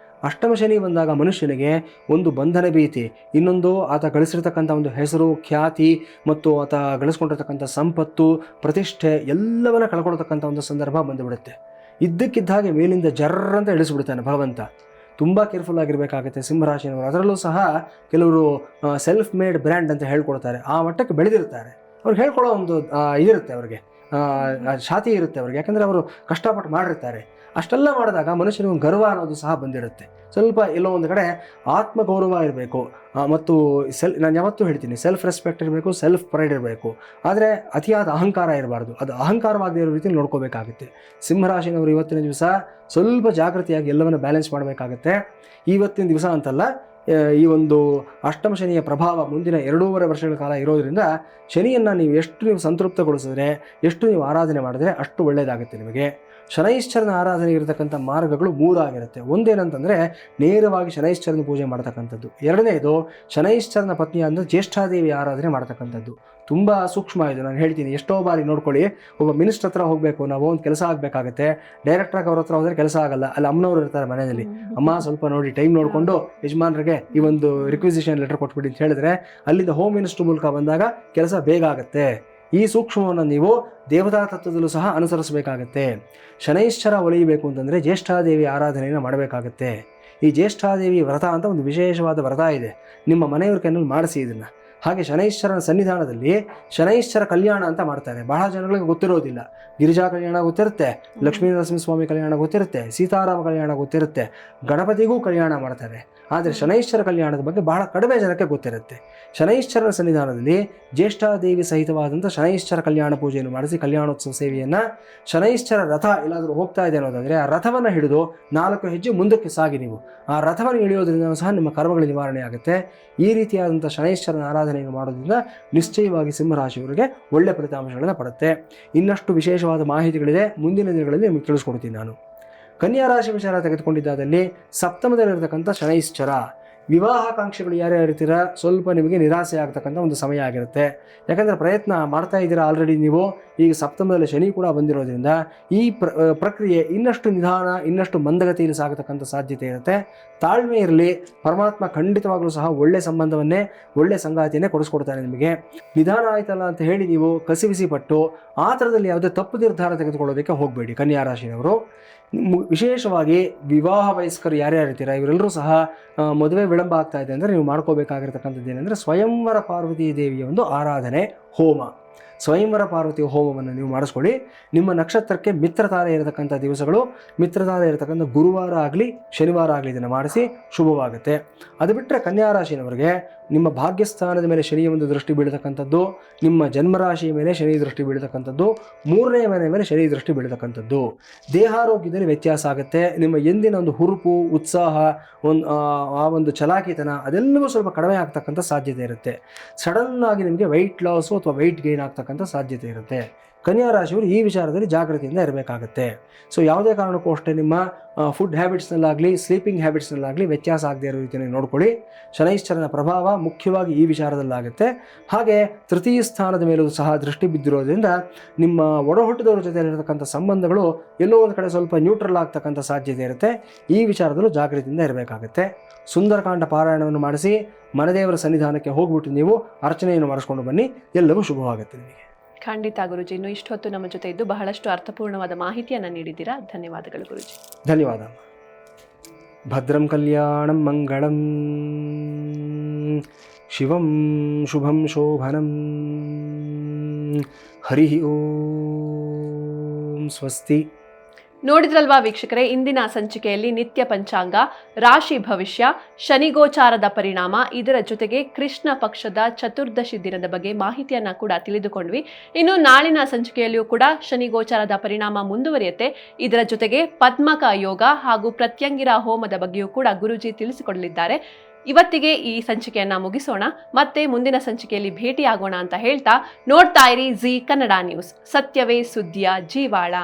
ಅಷ್ಟಮ ಶನಿ ಬಂದಾಗ ಮನುಷ್ಯನಿಗೆ ಒಂದು ಬಂಧನ ಭೀತಿ, ಇನ್ನೊಂದು ಆತ ಗಳಿಸಿರ್ತಕ್ಕಂಥ ಒಂದು ಹೆಸರು, ಖ್ಯಾತಿ ಮತ್ತು ಆತ ಗಳಿಸ್ಕೊಂಡಿರ್ತಕ್ಕಂಥ ಸಂಪತ್ತು, ಪ್ರತಿಷ್ಠೆ ಎಲ್ಲವನ್ನ ಕಳ್ಕೊಳ್ತಕ್ಕಂಥ ಒಂದು ಸಂದರ್ಭ ಬಂದುಬಿಡುತ್ತೆ. ಇದ್ದಕ್ಕಿದ್ದ ಹಾಗೆ ಮೇಲಿಂದ ಜರ್ರಂತ ಇಳಿಸ್ಬಿಡ್ತಾನೆ ಭಗವಂತ. ತುಂಬ ಕೇರ್ಫುಲ್ ಆಗಿರಬೇಕಾಗುತ್ತೆ ಸಿಂಹರಾಶಿನವರು. ಅದರಲ್ಲೂ ಸಹ ಕೆಲವರು ಸೆಲ್ಫ್ ಮೇಡ್ ಬ್ರ್ಯಾಂಡ್ ಅಂತ ಹೇಳ್ಕೊಳ್ತಾರೆ. ಆ ಮಟ್ಟಕ್ಕೆ ಬೆಳೆದಿರ್ತಾರೆ. ಅವ್ರಿಗೆ ಹೇಳ್ಕೊಳ್ಳೋ ಒಂದು ಇದಿರುತ್ತೆ, ಅವ್ರಿಗೆ ಛಾತಿ ಇರುತ್ತೆ ಅವ್ರಿಗೆ. ಯಾಕಂದರೆ ಅವರು ಕಷ್ಟಪಟ್ಟು ಮಾಡಿರ್ತಾರೆ. ಅಷ್ಟೆಲ್ಲ ಮಾಡಿದಾಗ ಮನುಷ್ಯನಿಗೆ ಒಂದು ಗರ್ವ ಅನ್ನೋದು ಸಹ ಬಂದಿರುತ್ತೆ. ಸ್ವಲ್ಪ ಎಲ್ಲೋ ಒಂದು ಕಡೆ ಆತ್ಮಗೌರವ ಇರಬೇಕು ಮತ್ತು ನಾನು ಯಾವತ್ತೂ ಹೇಳ್ತೀನಿ, ಸೆಲ್ಫ್ ರೆಸ್ಪೆಕ್ಟ್ ಇರಬೇಕು, ಸೆಲ್ಫ್ ಪ್ರೈಡ್ ಇರಬೇಕು. ಆದರೆ ಅತಿಯಾದ ಅಹಂಕಾರ ಇರಬಾರ್ದು. ಅದು ಅಹಂಕಾರವಾಗದೇ ಇರೋ ರೀತಿಯಲ್ಲಿ ನೋಡ್ಕೋಬೇಕಾಗುತ್ತೆ. ಸಿಂಹರಾಶಿನವರು ಇವತ್ತಿನ ದಿವಸ ಸ್ವಲ್ಪ ಜಾಗೃತಿಯಾಗಿ ಎಲ್ಲವನ್ನು ಬ್ಯಾಲೆನ್ಸ್ ಮಾಡಬೇಕಾಗುತ್ತೆ. ಇವತ್ತಿನ ದಿವಸ ಅಂತಲ್ಲ, ಈ ಒಂದು ಅಷ್ಟಮ ಶನಿಯ ಪ್ರಭಾವ ಮುಂದಿನ 2.5 ವರ್ಷಗಳ ಕಾಲ ಇರೋದರಿಂದ ಶನಿಯನ್ನು ನೀವು ಎಷ್ಟು ಸಂತೃಪ್ತಗೊಳಿಸಿದ್ರೆ, ಎಷ್ಟು ನೀವು ಆರಾಧನೆ ಮಾಡಿದ್ರೆ ಅಷ್ಟು ಒಳ್ಳೆಯದಾಗುತ್ತೆ ನಿಮಗೆ. ಶನೈಶ್ಚರನ ಆರಾಧನೆ ಇರತಕ್ಕಂಥ ಮಾರ್ಗಗಳು 3 ಆಗಿರುತ್ತೆ. ಒಂದೇನಂತಂದರೆ ನೇರವಾಗಿ ಶನೈಶ್ಚರನ ಪೂಜೆ ಮಾಡ್ತಕ್ಕಂಥದ್ದು. ಎರಡನೇದು ಶನೈಶ್ಚರನ ಪತ್ನಿಯಾದ ಜ್ಯೇಷ್ಠಾದೇವಿ ಆರಾಧನೆ ಮಾಡ್ತಕ್ಕಂಥದ್ದು. ತುಂಬ ಸೂಕ್ಷ್ಮ ಇದು, ನಾನು ಹೇಳ್ತೀನಿ. ಎಷ್ಟೋ ಬಾರಿ ನೋಡ್ಕೊಳ್ಳಿ, ಒಬ್ಬ ಮಿನಿಸ್ಟರ್ ಹತ್ರ ಹೋಗಬೇಕು, ನಾವು ಒಂದು ಕೆಲಸ ಆಗಬೇಕಾಗತ್ತೆ, ಡೈರೆಕ್ಟ್ರಾಗಿ ಅವ್ರ ಹತ್ರ ಹೋದರೆ ಕೆಲಸ ಆಗಲ್ಲ, ಅಲ್ಲಿ ಅಮ್ಮನವ್ರು ಇರ್ತಾರೆ ಮನೆಯಲ್ಲಿ, ಅಮ್ಮ ಸ್ವಲ್ಪ ನೋಡಿ ಟೈಮ್ ನೋಡಿಕೊಂಡು ಯಜಮಾನರಿಗೆ ಈ ಒಂದು ರಿಕ್ವಿಸಿಷನ್ ಲೆಟರ್ ಕೊಟ್ಬಿಡಿ ಅಂತ ಹೇಳಿದ್ರೆ ಅಲ್ಲಿಂದ ಹೋಮ್ ಮಿನಿಸ್ಟರ್ ಮೂಲಕ ಬಂದಾಗ ಕೆಲಸ ಬೇಗ ಆಗುತ್ತೆ. ಈ ಸೂಕ್ಷ್ಮವನ್ನು ನೀವು ದೇವತಾ ತತ್ವದಲ್ಲೂ ಸಹ ಅನುಸರಿಸಬೇಕಾಗತ್ತೆ. ಶನೈಶ್ಚರ ಒಲಿಯಬೇಕು ಅಂತಂದರೆ ಜ್ಯೇಷ್ಠಾದೇವಿ ಆರಾಧನೆಯನ್ನು ಮಾಡಬೇಕಾಗತ್ತೆ. ಈ ಜ್ಯೇಷ್ಠಾದೇವಿ ವ್ರತ ಅಂತ ಒಂದು ವಿಶೇಷವಾದ ವ್ರತ ಇದೆ, ನಿಮ್ಮ ಮನೆಯವ್ರ ಕೈನಲ್ಲಿ ಮಾಡಿಸಿ ಇದನ್ನು. ಹಾಗೆ ಶನೈಶ್ಚರನ ಸನ್ನಿಧಾನದಲ್ಲಿ ಶನೈಶ್ಚರ ಕಲ್ಯಾಣ ಅಂತ ಮಾಡ್ತಾರೆ. ಬಹಳ ಜನಗಳಿಗೆ ಗೊತ್ತಿರೋದಿಲ್ಲ. ಗಿರಿಜಾ ಕಲ್ಯಾಣ ಗೊತ್ತಿರುತ್ತೆ, ಲಕ್ಷ್ಮೀ ನರಸಿಂಹಸ್ವಾಮಿ ಕಲ್ಯಾಣ ಗೊತ್ತಿರುತ್ತೆ, ಸೀತಾರಾಮ ಕಲ್ಯಾಣ ಗೊತ್ತಿರುತ್ತೆ, ಗಣಪತಿಗೂ ಕಲ್ಯಾಣ ಮಾಡ್ತಾರೆ. ಆದರೆ ಶನೈಶ್ಚರ ಕಲ್ಯಾಣದ ಬಗ್ಗೆ ಬಹಳ ಕಡಿಮೆ ಜನಕ್ಕೆ ಗೊತ್ತಿರುತ್ತೆ. ಶನೈಶ್ಚರನ ಸನ್ನಿಧಾನದಲ್ಲಿ ಜ್ಯೇಷ್ಠಾದೇವಿ ಸಹಿತವಾದಂಥ ಶನೈಶ್ಚರ ಕಲ್ಯಾಣ ಪೂಜೆಯನ್ನು ಮಾಡಿಸಿ ಕಲ್ಯಾಣೋತ್ಸವ ಸೇವೆಯನ್ನು, ಶನೈಶ್ಚರ ರಥ ಎಲ್ಲಾದರೂ ಹೋಗ್ತಾ ಇದೆ ಅನ್ನೋದಾದರೆ ಆ ರಥವನ್ನು ಹಿಡಿದು 4 ಹೆಜ್ಜೆ ಮುಂದಕ್ಕೆ ಸಾಗಿ ನೀವು ಆ ರಥವನ್ನು ಇಳಿಯೋದ್ರಿಂದ ಸಹ ನಿಮ್ಮ ಕರ್ಮಗಳ ನಿವಾರಣೆ ಆಗುತ್ತೆ. ಈ ರೀತಿಯಾದಂಥ ಶನೈಶ್ಚರನ ಆರಾಧನೆಯನ್ನು ಮಾಡೋದ್ರಿಂದ ನಿಶ್ಚಯವಾಗಿ ಸಿಂಹರಾಶಿಯವರಿಗೆ ಒಳ್ಳೆಯ ಫಲಿತಾಂಶಗಳನ್ನು ಪಡುತ್ತೆ. ಇನ್ನಷ್ಟು ವಿಶೇಷವಾದ ಮಾಹಿತಿಗಳಿದೆ, ಮುಂದಿನ ದಿನಗಳಲ್ಲಿ ನಿಮಗೆ ತಿಳಿಸ್ಕೊಡ್ತೀನಿ ನಾನು. ಕನ್ಯಾ ರಾಶಿ ವಿಚಾರ ತೆಗೆದುಕೊಂಡಿದ್ದಾದಲ್ಲಿ ಸಪ್ತಮದಲ್ಲಿರತಕ್ಕಂಥ ಶನೈಶ್ಚರ, ವಿವಾಹಾಕಾಂಕ್ಷೆಗಳು ಯಾರ್ಯಾರು ಇರ್ತೀರ ಸ್ವಲ್ಪ ನಿಮಗೆ ನಿರಾಸೆ ಆಗ್ತಕ್ಕಂಥ ಒಂದು ಸಮಯ ಆಗಿರುತ್ತೆ. ಯಾಕಂದರೆ ಪ್ರಯತ್ನ ಮಾಡ್ತಾ ಇದ್ದೀರಾ ಆಲ್ರೆಡಿ ನೀವು. ಈಗ ಸಪ್ತಮದಲ್ಲಿ ಶನಿ ಕೂಡ ಬಂದಿರೋದ್ರಿಂದ ಈ ಪ್ರಕ್ರಿಯೆ ಇನ್ನಷ್ಟು ನಿಧಾನ, ಇನ್ನಷ್ಟು ಮಂದಗತಿಯಲ್ಲಿ ಸಾಗತಕ್ಕಂಥ ಸಾಧ್ಯತೆ ಇರುತ್ತೆ. ತಾಳ್ಮೆ ಇರಲಿ, ಪರಮಾತ್ಮ ಖಂಡಿತವಾಗಲೂ ಸಹ ಒಳ್ಳೆ ಸಂಬಂಧವನ್ನೇ, ಒಳ್ಳೆ ಸಂಗಾತಿಯನ್ನೇ ಕೊಡಿಸ್ಕೊಡ್ತಾನೆ ನಿಮಗೆ. ನಿಧಾನ ಆಯ್ತಲ್ಲ ಅಂತ ಹೇಳಿ ನೀವು ಕಸಿವಿಸಿ ಪಟ್ಟು ಆ ಥರದಲ್ಲಿ ಯಾವುದೇ ತಪ್ಪು ನಿರ್ಧಾರ ತೆಗೆದುಕೊಳ್ಳೋದಕ್ಕೆ ಹೋಗಬೇಡಿ ಕನ್ಯಾ ರಾಶಿಯವರು. ವಿಶೇಷವಾಗಿ ವಿವಾಹ ವಯಸ್ಕರು ಯಾರ್ಯಾರು ಇರ್ತೀರ ಇವರೆಲ್ಲರೂ ಸಹ ಮದುವೆ ವಿಳಂಬ ಆಗ್ತಾ ಇದೆ ಅಂದರೆ ನೀವು ಮಾಡ್ಕೋಬೇಕಾಗಿರ್ತಕ್ಕಂಥದ್ದು ಏನಂದರೆ ಸ್ವಯಂವರ ಪಾರ್ವತಿ ದೇವಿಯ ಒಂದು ಆರಾಧನೆ, ಹೋಮ. ಸ್ವಯಂವರ ಪಾರ್ವತಿ ಹೋಮವನ್ನು ನೀವು ಮಾಡಿಸ್ಕೊಳ್ಳಿ. ನಿಮ್ಮ ನಕ್ಷತ್ರಕ್ಕೆ ಮಿತ್ರತಾರೆ ಇರತಕ್ಕಂಥ ದಿವಸಗಳು, ಮಿತ್ರತಾರೆ ಇರತಕ್ಕಂಥ ಗುರುವಾರ ಆಗಲಿ ಶನಿವಾರ ಆಗಲಿ ಇದನ್ನು ಮಾಡಿಸಿ ಶುಭವಾಗುತ್ತೆ. ಅದು ಬಿಟ್ಟರೆ ಕನ್ಯಾ ರಾಶಿಯವರಿಗೆ ನಿಮ್ಮ ಭಾಗ್ಯಸ್ಥಾನದ ಮೇಲೆ ಶನಿಯ ಒಂದು ದೃಷ್ಟಿ ಬೀಳತಕ್ಕಂಥದ್ದು, ನಿಮ್ಮ ಜನ್ಮರಾಶಿಯ ಮೇಲೆ ಶನಿ ದೃಷ್ಟಿ ಬೀಳತಕ್ಕಂಥದ್ದು, 3ನೇ ಮನೆ ಮೇಲೆ ಶನಿ ದೃಷ್ಟಿ ಬೀಳತಕ್ಕಂಥದ್ದು. ದೇಹಾರೋಗ್ಯದಲ್ಲಿ ವ್ಯತ್ಯಾಸ ಆಗುತ್ತೆ. ನಿಮ್ಮ ಎಂದಿನ ಒಂದು ಹುರುಪು, ಉತ್ಸಾಹ, ಆ ಒಂದು ಚಲಾಕಿತನ ಅದೆಲ್ಲವೂ ಸ್ವಲ್ಪ ಕಡಿಮೆ ಆಗ್ತಕ್ಕಂಥ ಸಾಧ್ಯತೆ ಇರುತ್ತೆ. ಸಡನ್ನಾಗಿ ನಿಮಗೆ ವೆಯ್ಟ್ ಲಾಸು ಅಥವಾ ವೆಯ್ಟ್ ಗೇನ್ ಆಗ್ತಕ್ಕಂಥ ಸಾಧ್ಯತೆ ಇರುತ್ತೆ. ಕನ್ಯಾ ರಾಶಿಯವರು ಈ ವಿಚಾರದಲ್ಲಿ ಜಾಗೃತಿಯಿಂದ ಇರಬೇಕಾಗತ್ತೆ. ಸೊ ಯಾವುದೇ ಕಾರಣಕ್ಕೂ ಅಷ್ಟೇ ನಿಮ್ಮ ಫುಡ್ ಹ್ಯಾಬಿಟ್ಸ್ನಲ್ಲಾಗಲಿ ಸ್ಲೀಪಿಂಗ್ ಹ್ಯಾಬಿಟ್ಸ್ನಲ್ಲಾಗಲಿ ವ್ಯತ್ಯಾಸ ಆಗದೆ ಇರೋ ರೀತಿಯಲ್ಲಿ ನೋಡ್ಕೊಳ್ಳಿ. ಶನೈಶ್ಚರನ ಪ್ರಭಾವ ಮುಖ್ಯವಾಗಿ ಈ ವಿಚಾರದಲ್ಲಾಗುತ್ತೆ. ಹಾಗೆ ತೃತೀಯ ಸ್ಥಾನದ ಮೇಲೂ ಸಹ ದೃಷ್ಟಿ ಬಿದ್ದಿರೋದ್ರಿಂದ ನಿಮ್ಮ ಒಡಹುಟ್ಟಿದವರ ಜೊತೆಯಲ್ಲಿರತಕ್ಕಂಥ ಸಂಬಂಧಗಳು ಎಲ್ಲೋ ಒಂದು ಕಡೆ ಸ್ವಲ್ಪ ನ್ಯೂಟ್ರಲ್ ಆಗ್ತಕ್ಕಂಥ ಸಾಧ್ಯತೆ ಇರುತ್ತೆ. ಈ ವಿಚಾರದಲ್ಲೂ ಜಾಗೃತಿಯಿಂದ ಇರಬೇಕಾಗತ್ತೆ. ಸುಂದರಕಾಂಡ ಪಾರಾಯಣವನ್ನು ಮಾಡಿಸಿ ಮನೆದೇವರ ಸನ್ನಿಧಾನಕ್ಕೆ ಹೋಗ್ಬಿಟ್ಟು ನೀವು ಅರ್ಚನೆಯನ್ನು ಮಾಡಿಸ್ಕೊಂಡು ಬನ್ನಿ, ಎಲ್ಲವೂ ಶುಭವಾಗುತ್ತೆ ನಿಮಗೆ. ಖಂಡಿತ ಗುರುಜಿ, ಇನ್ನು ಇಷ್ಟೊತ್ತು ನಮ್ಮ ಜೊತೆ ಇದ್ದು ಬಹಳಷ್ಟು ಅರ್ಥಪೂರ್ಣವಾದ ಮಾಹಿತಿಯನ್ನು ನೀಡಿದ್ದೀರಾ. ಧನ್ಯವಾದಗಳು ಗುರುಜಿ. ಧನ್ಯವಾದ. ಭದ್ರಂ ಕಲ್ಯಾಣಂ ಮಂಗಳಂ ಶಿವಂ ಶುಭಂ ಶೋಭನಂ. ಹರಿ ಓಂ. ಸ್ವಸ್ತಿ. ನೋಡಿದ್ರಲ್ವಾ ವೀಕ್ಷಕರೇ, ಇಂದಿನ ಸಂಚಿಕೆಯಲ್ಲಿ ನಿತ್ಯ ಪಂಚಾಂಗ, ರಾಶಿ ಭವಿಷ್ಯ, ಶನಿಗೋಚಾರದ ಪರಿಣಾಮ, ಇದರ ಜೊತೆಗೆ ಕೃಷ್ಣ ಪಕ್ಷದ ಚತುರ್ದಶಿ ದಿನದ ಬಗ್ಗೆ ಮಾಹಿತಿಯನ್ನ ಕೂಡ ತಿಳಿದುಕೊಂಡ್ವಿ. ಇನ್ನು ನಾಳಿನ ಸಂಚಿಕೆಯಲ್ಲಿಯೂ ಕೂಡ ಶನಿಗೋಚಾರದ ಪರಿಣಾಮ ಮುಂದುವರಿಯುತ್ತೆ. ಇದರ ಜೊತೆಗೆ ಪದ್ಮಕ ಯೋಗ ಹಾಗೂ ಪ್ರತ್ಯಂಗಿರ ಹೋಮದ ಬಗ್ಗೆಯೂ ಕೂಡ ಗುರುಜಿ ತಿಳಿಸಿಕೊಡಲಿದ್ದಾರೆ. ಇವತ್ತಿಗೆ ಈ ಸಂಚಿಕೆಯನ್ನ ಮುಗಿಸೋಣ. ಮತ್ತೆ ಮುಂದಿನ ಸಂಚಿಕೆಯಲ್ಲಿ ಭೇಟಿಯಾಗೋಣ ಅಂತ ಹೇಳ್ತಾ ನೋಡ್ತಾ ಇರಿ ಜಿ ಕನ್ನಡ ನ್ಯೂಸ್, ಸತ್ಯವೇ ಸುದ್ದಿಯ ಜೀವಾಳ.